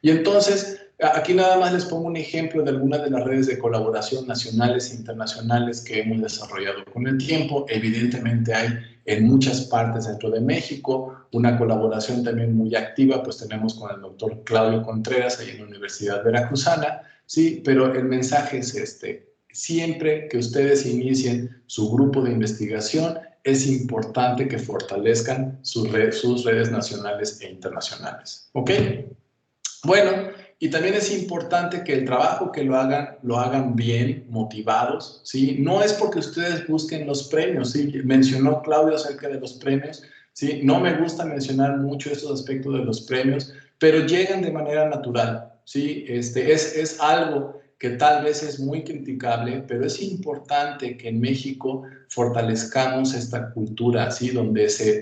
Y entonces, aquí nada más les pongo un ejemplo de algunas de las redes de colaboración nacionales e internacionales que hemos desarrollado con el tiempo. Evidentemente hay en muchas partes dentro de México una colaboración también muy activa, pues tenemos con el doctor Claudio Contreras ahí en la Universidad Veracruzana, ¿sí? Pero el mensaje es este: siempre que ustedes inicien su grupo de investigación, es importante que fortalezcan sus redes nacionales e internacionales, ¿ok? Bueno, y también es importante que el trabajo que lo hagan bien, motivados, ¿sí? No es porque ustedes busquen los premios, ¿sí? Mencionó Claudio acerca de los premios, ¿sí? No me gusta mencionar mucho estos aspectos de los premios, pero llegan de manera natural, ¿sí? Es algo que tal vez es muy criticable, pero es importante que en México fortalezcamos esta cultura, ¿sí? Donde se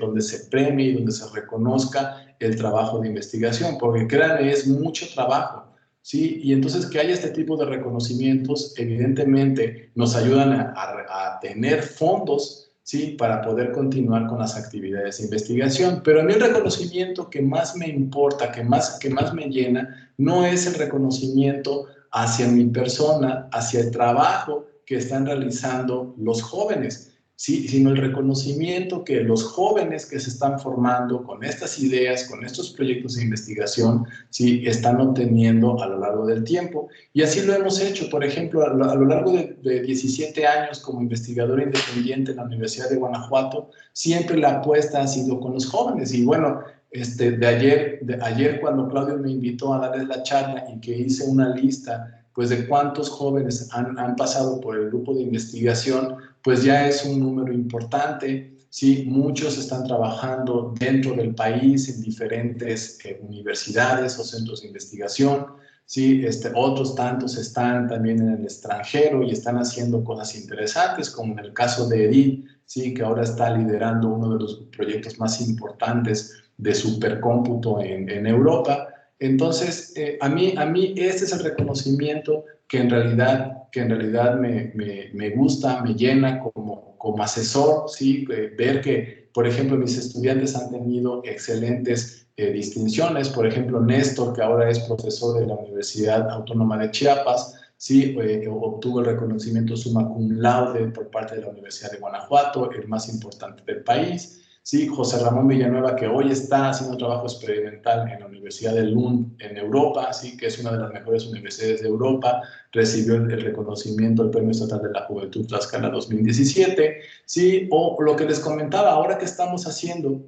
premie y donde se reconozca el trabajo de investigación, porque créanme, es mucho trabajo, ¿sí? Y entonces que haya este tipo de reconocimientos, evidentemente nos ayudan a tener fondos, ¿sí? Para poder continuar con las actividades de investigación. Pero a mí el reconocimiento que más me importa, que más me llena, no es el reconocimiento hacia mi persona, hacia el trabajo que están realizando los jóvenes, ¿sí? Sino el reconocimiento que los jóvenes que se están formando con estas ideas, con estos proyectos de investigación, ¿sí? Están obteniendo a lo largo del tiempo. Y así lo hemos hecho, por ejemplo, a lo largo de 17 años como investigador independiente en la Universidad de Guanajuato, siempre la apuesta ha sido con los jóvenes. Y bueno, de ayer cuando Claudio me invitó a darles la charla y que hice una lista pues de cuántos jóvenes han pasado por el grupo de investigación, pues ya es un número importante, ¿sí? Muchos están trabajando dentro del país en diferentes universidades o centros de investigación, ¿sí? Otros tantos están también en el extranjero y están haciendo cosas interesantes, como en el caso de Edith, ¿sí? Que ahora está liderando uno de los proyectos más importantes de supercómputo en Europa. Entonces, a mí este es el reconocimiento que en realidad me gusta, me llena como asesor, ¿sí? Ver que, por ejemplo, mis estudiantes han tenido excelentes distinciones. Por ejemplo, Néstor, que ahora es profesor de la Universidad Autónoma de Chiapas, ¿sí? Obtuvo el reconocimiento summa cum laude por parte de la Universidad de Guanajuato, el más importante del país. Sí, José Ramón Villanueva, que hoy está haciendo trabajo experimental en la Universidad de Lund en Europa, sí, que es una de las mejores universidades de Europa, recibió el reconocimiento del Premio Estatal de la Juventud Tlaxcala 2017, sí, o lo que les comentaba, ahora que estamos haciendo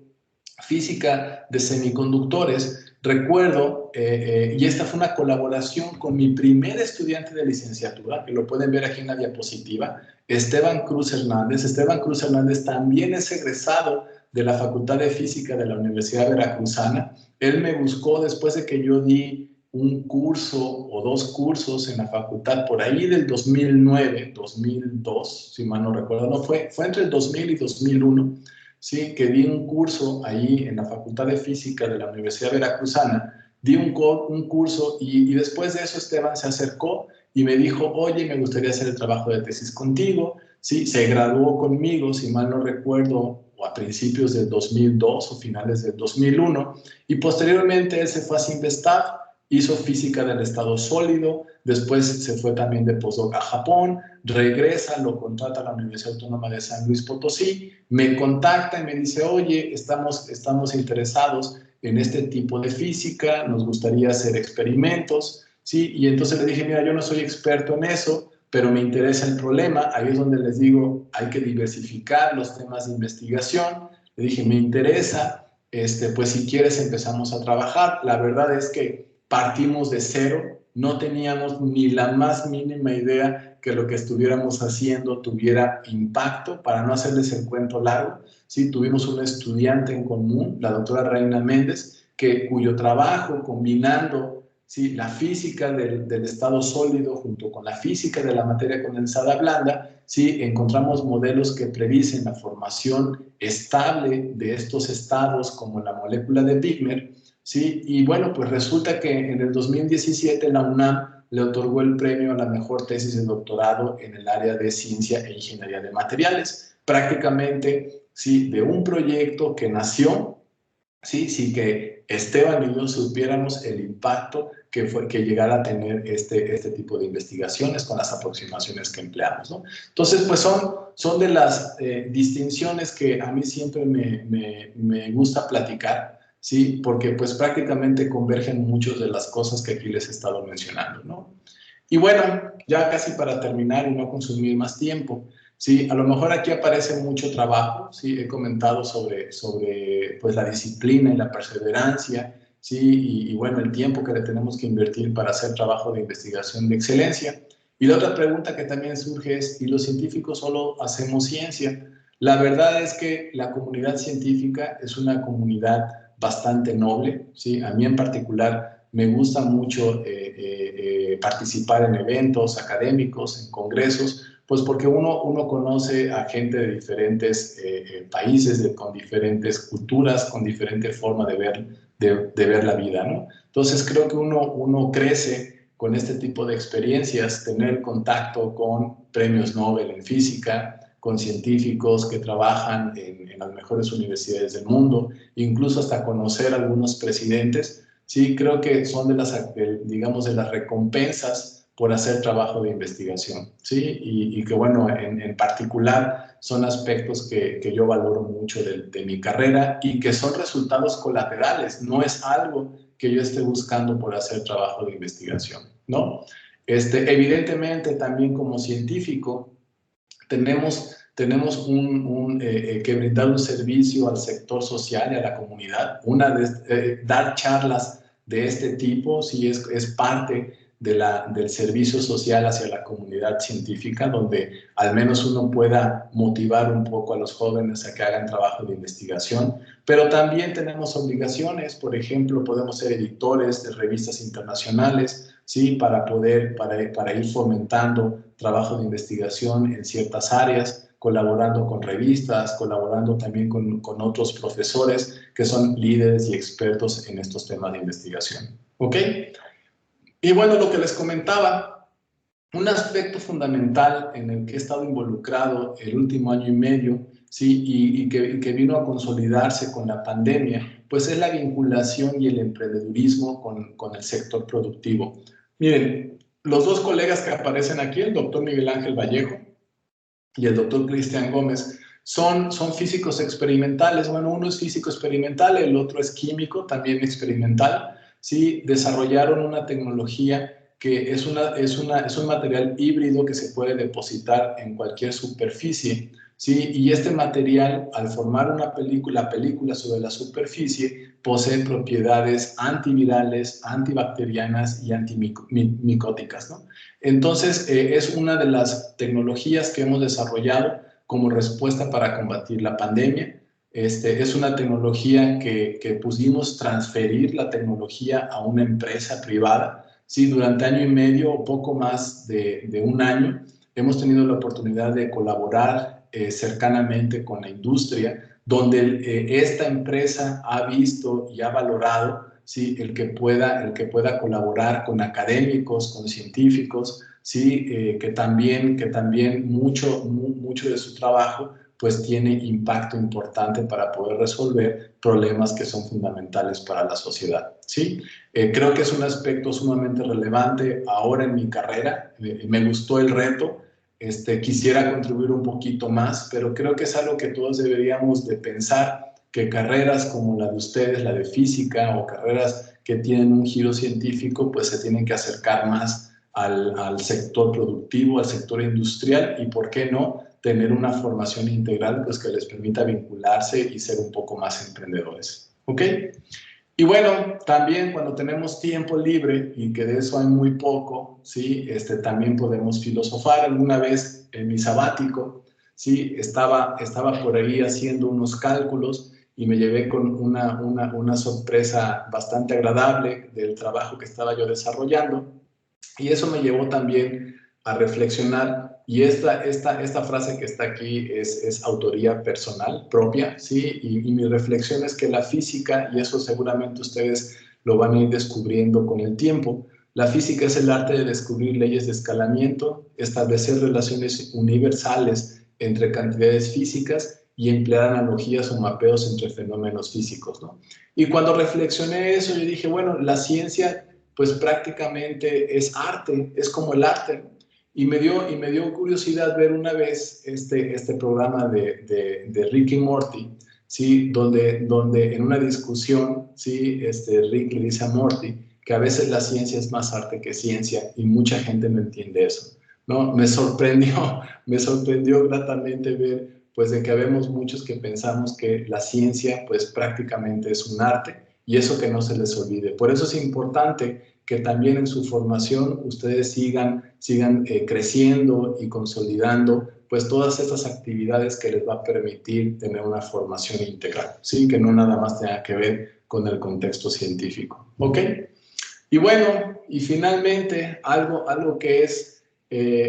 física de semiconductores, recuerdo, y esta fue una colaboración con mi primer estudiante de licenciatura, que lo pueden ver aquí en la diapositiva, Esteban Cruz Hernández. Esteban Cruz Hernández también es egresado de la Facultad de Física de la Universidad Veracruzana. Él me buscó después de que yo di un curso o dos cursos en la facultad por ahí del 2009, 2002, si mal no recuerdo, no, fue entre el 2000 y 2001, sí, que di un curso ahí en la Facultad de Física de la Universidad Veracruzana, di un curso y después de eso Esteban se acercó y me dijo, oye, me gustaría hacer el trabajo de tesis contigo, sí, se graduó conmigo, si mal no recuerdo, o a principios del 2002 o finales del 2001, y posteriormente él se fue a Simvestab, hizo física del estado sólido, después se fue también de postdoc a Japón, regresa, lo contrata a la Universidad Autónoma de San Luis Potosí, me contacta y me dice, oye, estamos interesados en este tipo de física, nos gustaría hacer experimentos, ¿sí? Y entonces le dije, mira, yo no soy experto en eso, pero me interesa el problema. Ahí es donde les digo, hay que diversificar los temas de investigación. Le dije, me interesa, pues si quieres empezamos a trabajar. La verdad es que partimos de cero, no teníamos ni la más mínima idea que lo que estuviéramos haciendo tuviera impacto. Para no hacerles el cuento largo, ¿sí? Tuvimos una estudiante en común, la doctora Reina Méndez, cuyo trabajo combinando, ¿sí?, la física del estado sólido junto con la física de la materia condensada blanda, ¿sí?, encontramos modelos que predicen la formación estable de estos estados como la molécula de Wigner, ¿sí? Y bueno, pues resulta que en el 2017 la UNAM le otorgó el premio a la mejor tesis de doctorado en el área de ciencia e ingeniería de materiales. Prácticamente, sí, de un proyecto que nació, sí, sí que Esteban y yo supiéramos el impacto que llegara a tener este tipo de investigaciones con las aproximaciones que empleamos, ¿no? Entonces, pues son de las distinciones que a mí siempre me gusta platicar, ¿sí? Porque pues prácticamente convergen muchas de las cosas que aquí les he estado mencionando, ¿no? Y bueno, ya casi para terminar y no consumir más tiempo, sí, a lo mejor aquí aparece mucho trabajo, sí, he comentado sobre pues, la disciplina y la perseverancia, sí, y bueno, el tiempo que le tenemos que invertir para hacer trabajo de investigación de excelencia. Y la otra pregunta que también surge es, ¿y los científicos solo hacemos ciencia? La verdad es que la comunidad científica es una comunidad bastante noble, sí, a mí en particular me gusta mucho participar en eventos académicos, en congresos, pues porque uno conoce a gente de diferentes países, con diferentes culturas, con diferente forma de ver la vida, ¿no? Entonces creo que uno crece con este tipo de experiencias, tener contacto con premios Nobel en física, con científicos que trabajan en las mejores universidades del mundo, incluso hasta conocer a algunos presidentes, sí, creo que son digamos, de las recompensas por hacer trabajo de investigación, ¿sí? Y que, bueno, en particular son aspectos que yo valoro mucho de mi carrera y que son resultados colaterales, no es algo que yo esté buscando por hacer trabajo de investigación, ¿no? Evidentemente, también como científico, tenemos que brindar un servicio al sector social y a la comunidad. Dar charlas de este tipo sí es parte del servicio social hacia la comunidad científica, donde al menos uno pueda motivar un poco a los jóvenes a que hagan trabajo de investigación, pero también tenemos obligaciones. Por ejemplo, podemos ser editores de revistas internacionales, ¿sí? Para ir fomentando trabajo de investigación en ciertas áreas, colaborando con revistas, colaborando también con otros profesores que son líderes y expertos en estos temas de investigación. ¿Ok? Y bueno, lo que les comentaba, un aspecto fundamental en el que he estado involucrado el último año y medio, ¿sí? y que vino a consolidarse con la pandemia, pues es la vinculación y el emprendedurismo con el sector productivo. Miren, los dos colegas que aparecen aquí, el doctor Miguel Ángel Vallejo y el doctor Cristian Gómez, son físicos experimentales. Bueno, uno es físico experimental, el otro es químico, también experimental. ¿Sí? Desarrollaron una tecnología que es un material híbrido que se puede depositar en cualquier superficie, ¿sí? Y este material, al formar la película sobre la superficie, posee propiedades antivirales, antibacterianas y antimicóticas, ¿no? Entonces, es una de las tecnologías que hemos desarrollado como respuesta para combatir la pandemia. Es una tecnología que pudimos transferir la tecnología a una empresa privada. Sí, durante año y medio o poco más de un año hemos tenido la oportunidad de colaborar cercanamente con la industria, donde esta empresa ha visto y ha valorado, ¿sí? el que pueda colaborar con académicos, con científicos, ¿sí? que también mucho de su trabajo pues tiene impacto importante para poder resolver problemas que son fundamentales para la sociedad, ¿sí? Creo que es un aspecto sumamente relevante ahora en mi carrera. Me gustó el reto. Quisiera contribuir un poquito más, pero creo que es algo que todos deberíamos de pensar, que carreras como la de ustedes, la de física, o carreras que tienen un giro científico, pues se tienen que acercar más al sector productivo, al sector industrial, y por qué no tener una formación integral pues que les permita vincularse y ser un poco más emprendedores. ¿Ok? Y bueno, también cuando tenemos tiempo libre, y que de eso hay muy poco, ¿sí? También podemos filosofar. Alguna vez en mi sabático, ¿sí? Estaba por ahí haciendo unos cálculos y me llevé con una sorpresa bastante agradable del trabajo que estaba yo desarrollando. Y eso me llevó también a reflexionar, y esta frase que está aquí es autoría personal, propia, ¿sí? Y mi reflexión es que la física, y eso seguramente ustedes lo van a ir descubriendo con el tiempo, La física es el arte de descubrir leyes de escalamiento, establecer relaciones universales entre cantidades físicas y emplear analogías o mapeos entre fenómenos físicos, ¿no? Y cuando reflexioné eso, yo dije, bueno, la ciencia pues prácticamente es arte, es como el arte. Y me dio curiosidad ver una vez este programa de Rick y Morty, ¿sí? Donde en una discusión, ¿sí? Rick le dice a Morty que a veces la ciencia es más arte que ciencia y mucha gente no entiende eso, ¿no? Me sorprendió gratamente ver pues de que habemos muchos que pensamos que la ciencia pues prácticamente es un arte y eso que no se les olvide. Por eso es importante que también en su formación ustedes sigan creciendo y consolidando pues todas estas actividades que les va a permitir tener una formación integral, ¿sí? Que no nada más tenga que ver con el contexto científico, ¿ok? Y bueno, y finalmente algo que es,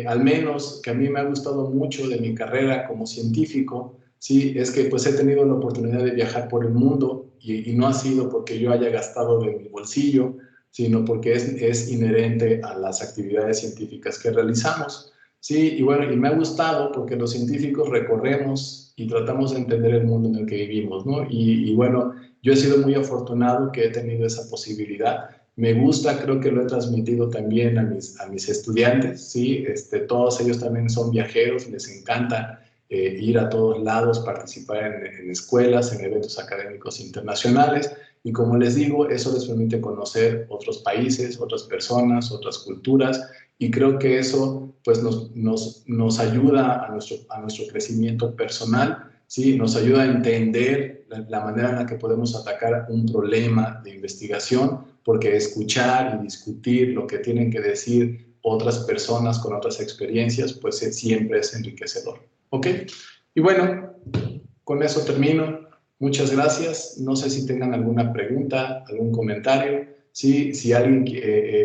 al menos que a mí me ha gustado mucho de mi carrera como científico, ¿sí? Es que pues he tenido la oportunidad de viajar por el mundo y no ha sido porque yo haya gastado de mi bolsillo, sino porque es inherente a las actividades científicas que realizamos. Sí, y bueno, y me ha gustado porque los científicos recorremos y tratamos de entender el mundo en el que vivimos, ¿no? Y bueno, yo he sido muy afortunado que he tenido esa posibilidad. Me gusta, creo que lo he transmitido también a mis estudiantes, ¿sí? Todos ellos también son viajeros, les encanta ir a todos lados, participar en escuelas, en eventos académicos internacionales. Y como les digo, eso les permite conocer otros países, otras personas, otras culturas, y creo que eso pues nos ayuda a nuestro crecimiento personal, ¿sí? Nos ayuda a entender la manera en la que podemos atacar un problema de investigación, porque escuchar y discutir lo que tienen que decir otras personas con otras experiencias, pues siempre es enriquecedor. ¿Ok? Y bueno, con eso termino. Muchas gracias. No sé si tengan alguna pregunta, algún comentario. Sí, si alguien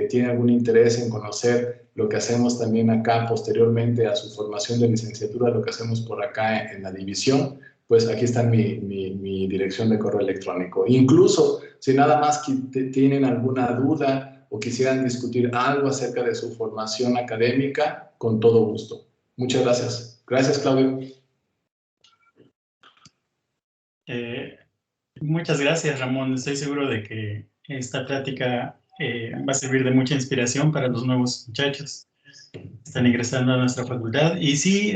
tiene algún interés en conocer lo que hacemos también acá posteriormente a su formación de licenciatura, lo que hacemos por acá en la división, pues aquí está mi dirección de correo electrónico. Incluso si nada más tienen alguna duda o quisieran discutir algo acerca de su formación académica, con todo gusto. Muchas gracias. Gracias, Claudio.
Muchas gracias, Ramón. Estoy seguro de que esta plática va a servir de mucha inspiración para los nuevos muchachos que están ingresando a nuestra facultad. Y sí,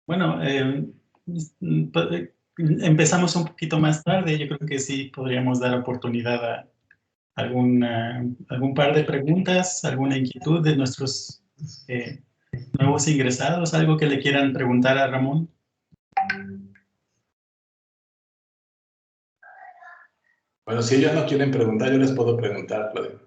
bueno, empezamos un poquito más tarde. Yo creo que sí podríamos dar oportunidad a algún par de preguntas, alguna inquietud de nuestros nuevos ingresados, algo que le quieran preguntar a Ramón.
Bueno, si ellos no quieren preguntar, yo les puedo preguntar, Claudio.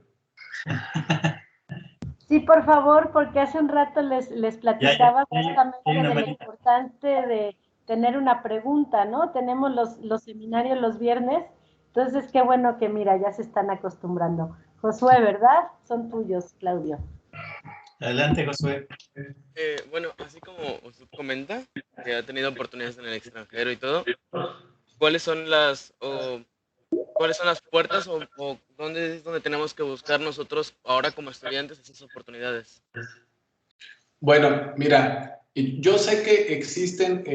Sí, por favor, porque hace un rato les platicaba justamente de lo importante de tener una pregunta, ¿no? Tenemos los seminarios los viernes, entonces qué bueno que, mira, ya se están acostumbrando. Josué, ¿verdad? Son tuyos, Claudio.
Adelante, Josué.
Bueno, así como usted comenta, que ha tenido oportunidades en el extranjero y todo, ¿cuáles son las puertas o dónde es donde tenemos que buscar nosotros ahora como estudiantes esas oportunidades?
Bueno, mira, yo sé que existen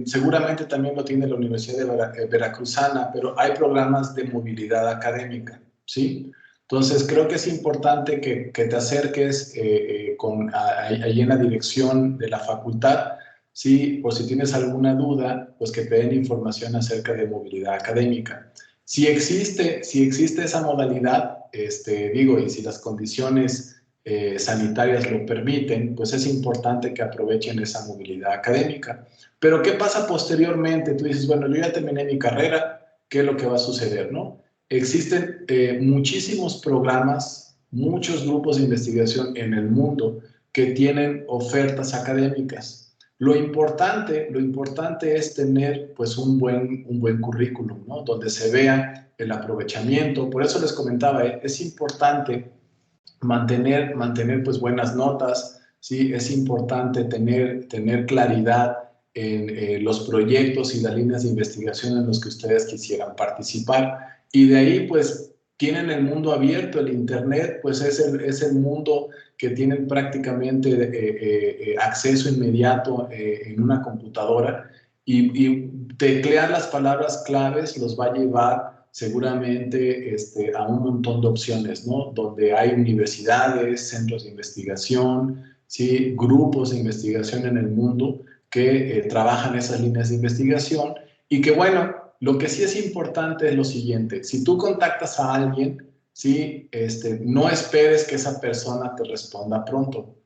seguramente también lo tiene la Universidad de Veracruzana, pero hay programas de movilidad académica, ¿sí? Entonces, creo que es importante que te acerques ahí en la dirección de la facultad, ¿sí? Por si tienes alguna duda, pues que te den información acerca de movilidad académica. Si existe esa modalidad, digo, y si las condiciones sanitarias lo permiten, pues es importante que aprovechen esa movilidad académica. Pero ¿qué pasa posteriormente? Tú dices, bueno, yo ya terminé mi carrera, ¿qué es lo que va a suceder, no? Existen muchísimos programas, muchos grupos de investigación en el mundo que tienen ofertas académicas. Lo importante es tener pues un buen currículum, ¿no? Donde se vea el aprovechamiento. Por eso les comentaba, es importante mantener pues buenas notas, ¿sí? Es importante tener claridad en los proyectos y las líneas de investigación en los que ustedes quisieran participar. Y de ahí, pues, quieren el mundo abierto, el Internet, pues es el mundo que tienen prácticamente acceso inmediato en una computadora, y teclear las palabras claves los va a llevar seguramente a un montón de opciones, ¿no? Donde hay universidades, centros de investigación, ¿sí? Grupos de investigación en el mundo que trabajan esas líneas de investigación, y que, bueno, lo que sí es importante es lo siguiente: si tú contactas a alguien, ¿sí? No esperes que esa persona te responda pronto,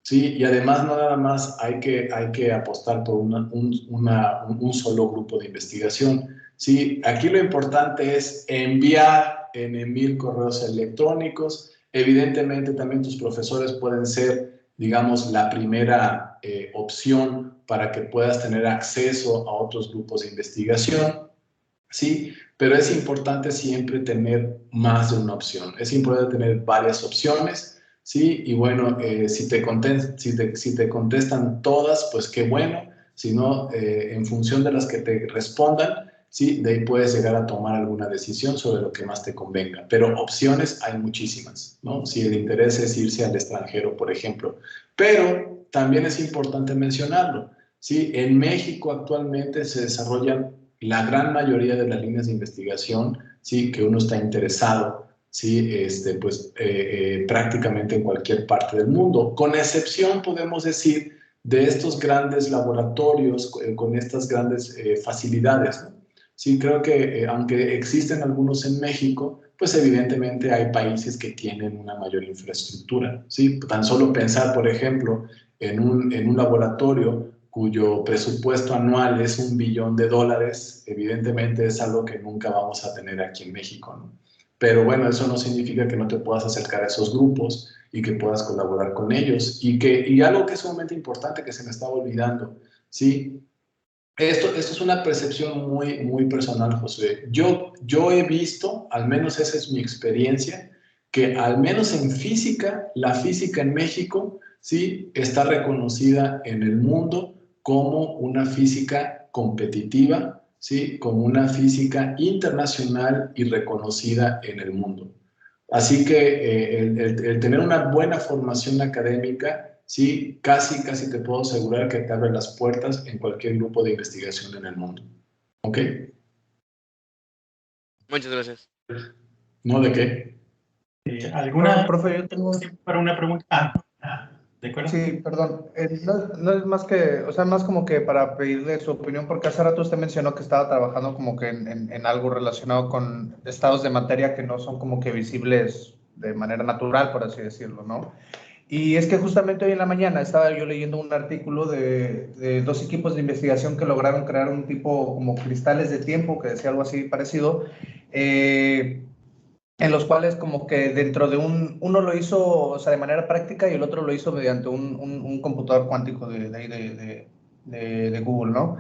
¿sí? Y además no nada más hay que apostar por un solo grupo de investigación, ¿sí? Aquí lo importante es enviar en 1000 correos electrónicos. Evidentemente también tus profesores pueden ser, digamos, la primera opción para que puedas tener acceso a otros grupos de investigación, ¿sí? Pero es importante siempre tener más de una opción. Es importante tener varias opciones, ¿sí? Y bueno, si te contestan todas, pues qué bueno. Si no, en función de las que te respondan, ¿sí? De ahí puedes llegar a tomar alguna decisión sobre lo que más te convenga. Pero opciones hay muchísimas, ¿no? Si el interés es irse al extranjero, por ejemplo. Pero también es importante mencionarlo, ¿sí? En México actualmente se desarrollan la gran mayoría de las líneas de investigación, ¿sí? Que uno está interesado, ¿sí? Pues prácticamente en cualquier parte del mundo, con excepción, podemos decir, de estos grandes laboratorios con estas grandes facilidades, ¿no? Sí, creo que aunque existen algunos en México, pues evidentemente hay países que tienen una mayor infraestructura, ¿sí? Tan solo pensar, por ejemplo, en un laboratorio cuyo presupuesto anual es $1 billón, evidentemente es algo que nunca vamos a tener aquí en México, ¿no? Pero bueno, eso no significa que no te puedas acercar a esos grupos y que puedas colaborar con ellos. Y algo que es sumamente importante que se me estaba olvidando, ¿sí? Esto es una percepción muy, muy personal, José. Yo he visto, al menos esa es mi experiencia, que al menos en física, la física en México, sí, está reconocida en el mundo como una física competitiva, sí, como una física internacional y reconocida en el mundo. Así que el tener una buena formación académica, sí, casi te puedo asegurar que te abre las puertas en cualquier grupo de investigación en el mundo. ¿Ok?
Muchas gracias.
¿No de qué?
¿Alguna
profe, yo tengo...
para una pregunta? ¿De acuerdo?
Sí, perdón. No es más que, o sea, más como que para pedirle su opinión, porque hace rato usted mencionó que estaba trabajando como que en algo relacionado con estados de materia que no son como que visibles de manera natural, por así decirlo, ¿no? Y es que justamente hoy en la mañana estaba yo leyendo un artículo de 2 equipos de investigación que lograron crear un tipo como cristales de tiempo, que decía algo así parecido, en los cuales como que dentro de uno lo hizo, o sea, de manera práctica, y el otro lo hizo mediante un computador cuántico de Google, ¿no?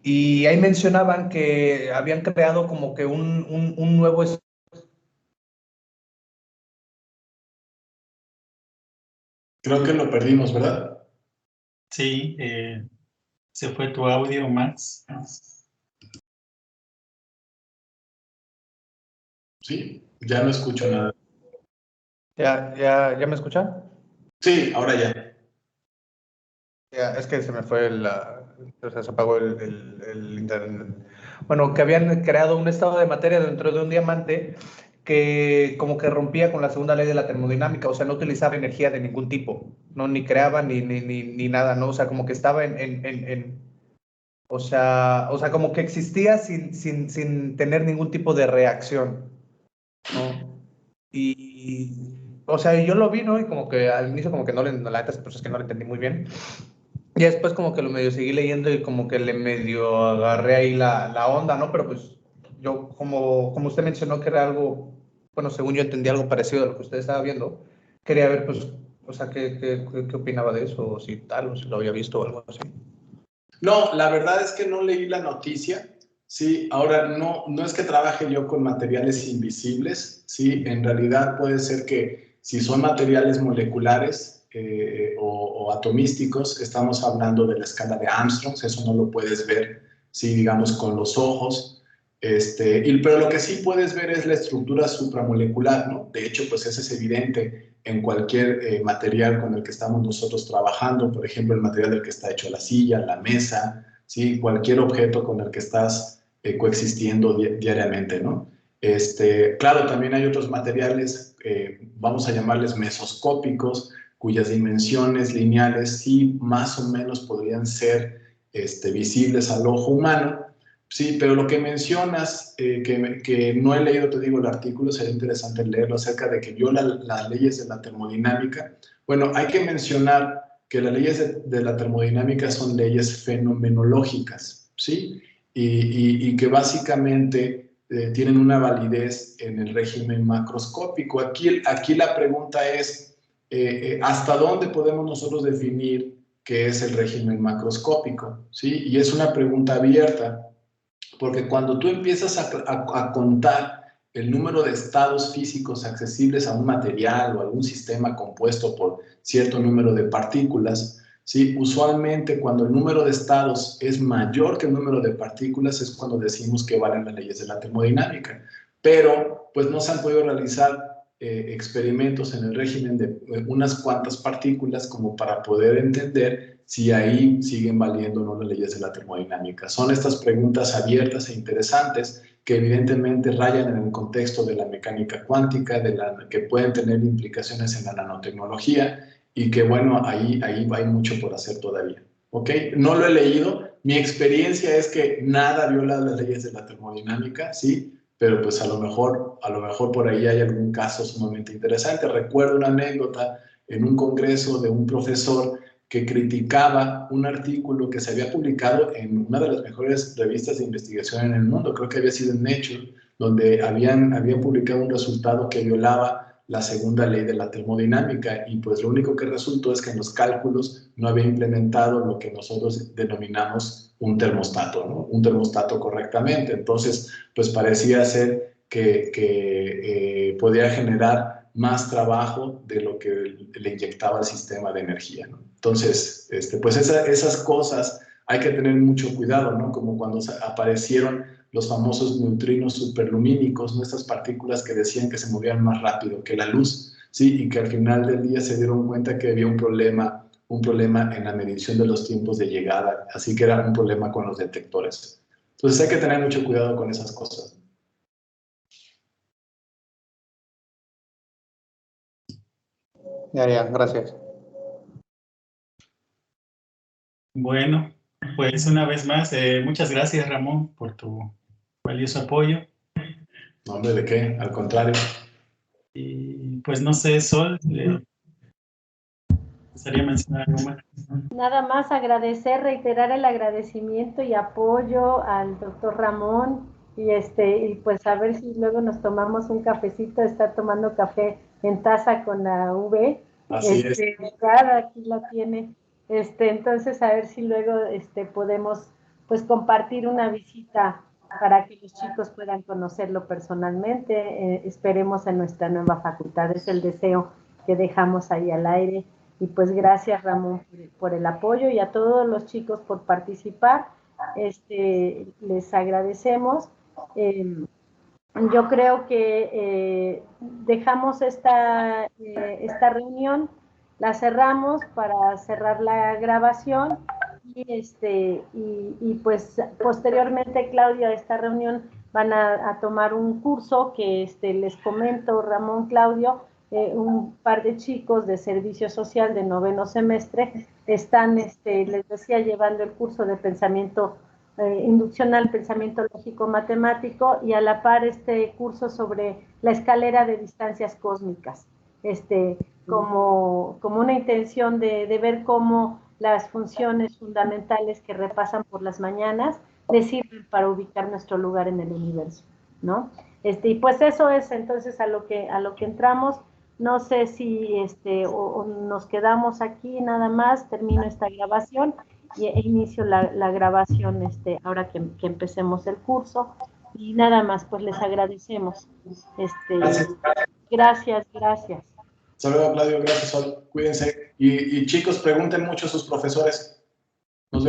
Y ahí mencionaban que habían creado como que un nuevo...
Creo que lo perdimos, ¿verdad?
Sí, se fue tu audio, Max.
Sí, ya no escucho nada.
¿Ya me escuchan?
Sí, ahora ya.
Ya, es que se me fue o sea, se apagó el internet. Bueno, que habían creado un estado de materia dentro de un diamante que como que rompía con la segunda ley de la termodinámica, o sea, no utilizaba energía de ningún tipo, ¿no? Ni creaba ni nada, ¿no? O sea, como que estaba o sea, como que existía sin tener ningún tipo de reacción, ¿no? O sea, yo lo vi, ¿no? Y como que al inicio como que la neta, pues es que no lo entendí muy bien. Y después como que lo medio seguí leyendo y como que le medio agarré ahí la onda, ¿no? Pero pues yo, como usted mencionó que era algo, bueno, según yo entendí algo parecido a lo que usted estaba viendo, quería ver, pues, o sea, qué opinaba de eso, o si tal, o si lo había visto o algo así.
No, la verdad es que no leí la noticia. Sí, ahora no es que trabaje yo con materiales invisibles, sí, en realidad puede ser que si son materiales moleculares o atomísticos, estamos hablando de la escala de Armstrong, eso no lo puedes ver, sí, digamos, con los ojos. Pero lo que sí puedes ver es la estructura supramolecular, ¿no? De hecho, pues ese es evidente en cualquier material con el que estamos nosotros trabajando, por ejemplo, el material del que está hecho la silla, la mesa, ¿sí? Cualquier objeto con el que estás coexistiendo diariamente, ¿no? Claro, también hay otros materiales, vamos a llamarles mesoscópicos, cuyas dimensiones lineales sí más o menos podrían ser visibles al ojo humano. Sí, pero lo que mencionas, que no he leído, te digo, el artículo, sería interesante leerlo, acerca de que viola las leyes de la termodinámica. Bueno, hay que mencionar que las leyes de la termodinámica son leyes fenomenológicas, ¿sí? Y que básicamente tienen una validez en el régimen macroscópico. Aquí la pregunta es, ¿hasta dónde podemos nosotros definir qué es el régimen macroscópico? ¿Sí? Y es una pregunta abierta, porque cuando tú empiezas a contar el número de estados físicos accesibles a un material o a algún sistema compuesto por cierto número de partículas, ¿sí? Usualmente cuando el número de estados es mayor que el número de partículas es cuando decimos que valen las leyes de la termodinámica. Pero pues no se han podido realizar experimentos en el régimen de unas cuantas partículas como para poder entender si ahí siguen valiendo o no las leyes de la termodinámica. Son estas preguntas abiertas e interesantes que evidentemente rayan en el contexto de la mecánica cuántica, que pueden tener implicaciones en la nanotecnología y que, bueno, ahí hay mucho por hacer todavía. ¿Ok? No lo he leído. Mi experiencia es que nada viola las leyes de la termodinámica, ¿sí? Pero pues a lo mejor por ahí hay algún caso sumamente interesante. Recuerdo una anécdota en un congreso de un profesor que criticaba un artículo que se había publicado en una de las mejores revistas de investigación en el mundo, creo que había sido en Nature, donde habían publicado un resultado que violaba la segunda ley de la termodinámica, y pues lo único que resultó es que en los cálculos no había implementado lo que nosotros denominamos un termostato, ¿no? Un termostato correctamente. Entonces, pues parecía ser que podía generar más trabajo de lo que le inyectaba el sistema de energía, ¿no? Entonces, pues esas cosas hay que tener mucho cuidado, ¿no? Como cuando aparecieron los famosos neutrinos superlumínicos, ¿no? Estas partículas que decían que se movían más rápido que la luz, ¿sí? Y que al final del día se dieron cuenta que había un problema en la medición de los tiempos de llegada, así que era un problema con los detectores. Entonces hay que tener mucho cuidado con esas cosas.
Ya, gracias.
Bueno, pues una vez más, muchas gracias, Ramón, por tu valioso apoyo.
No, hombre, ¿de qué? Al contrario.
Y pues no sé, Sol, ¿gustaría mencionar algo más?
Nada más agradecer, reiterar el agradecimiento y apoyo al doctor Ramón, y pues a ver si luego nos tomamos un cafecito. Está tomando café en taza con la V.
Así es.
Claro, aquí la tiene. Entonces a ver si luego podemos pues compartir una visita para que los chicos puedan conocerlo personalmente. Esperemos en nuestra nueva facultad, es el deseo que dejamos ahí al aire. Y pues gracias, Ramón, por el apoyo, y a todos los chicos por participar. Les agradecemos. Yo creo que dejamos esta reunión, la cerramos para cerrar la grabación, y pues posteriormente, Claudia, a esta reunión van a tomar un curso que les comento, Ramón, Claudio, un par de chicos de servicio social de 9º semestre están, les decía, llevando el curso de pensamiento inducción al pensamiento lógico matemático, y a la par este curso sobre la escalera de distancias cósmicas, como una intención de ver cómo las funciones fundamentales que repasan por las mañanas les sirven para ubicar nuestro lugar en el universo, ¿no? Y pues eso es entonces a lo que entramos. No sé si o nos quedamos aquí nada más, termino esta grabación e inicio la grabación ahora que empecemos el curso. Y nada más, pues les agradecemos. Gracias.
Saludos, Claudio, gracias, Sol. Cuídense. Y chicos, pregunten mucho a sus profesores. Nos vemos.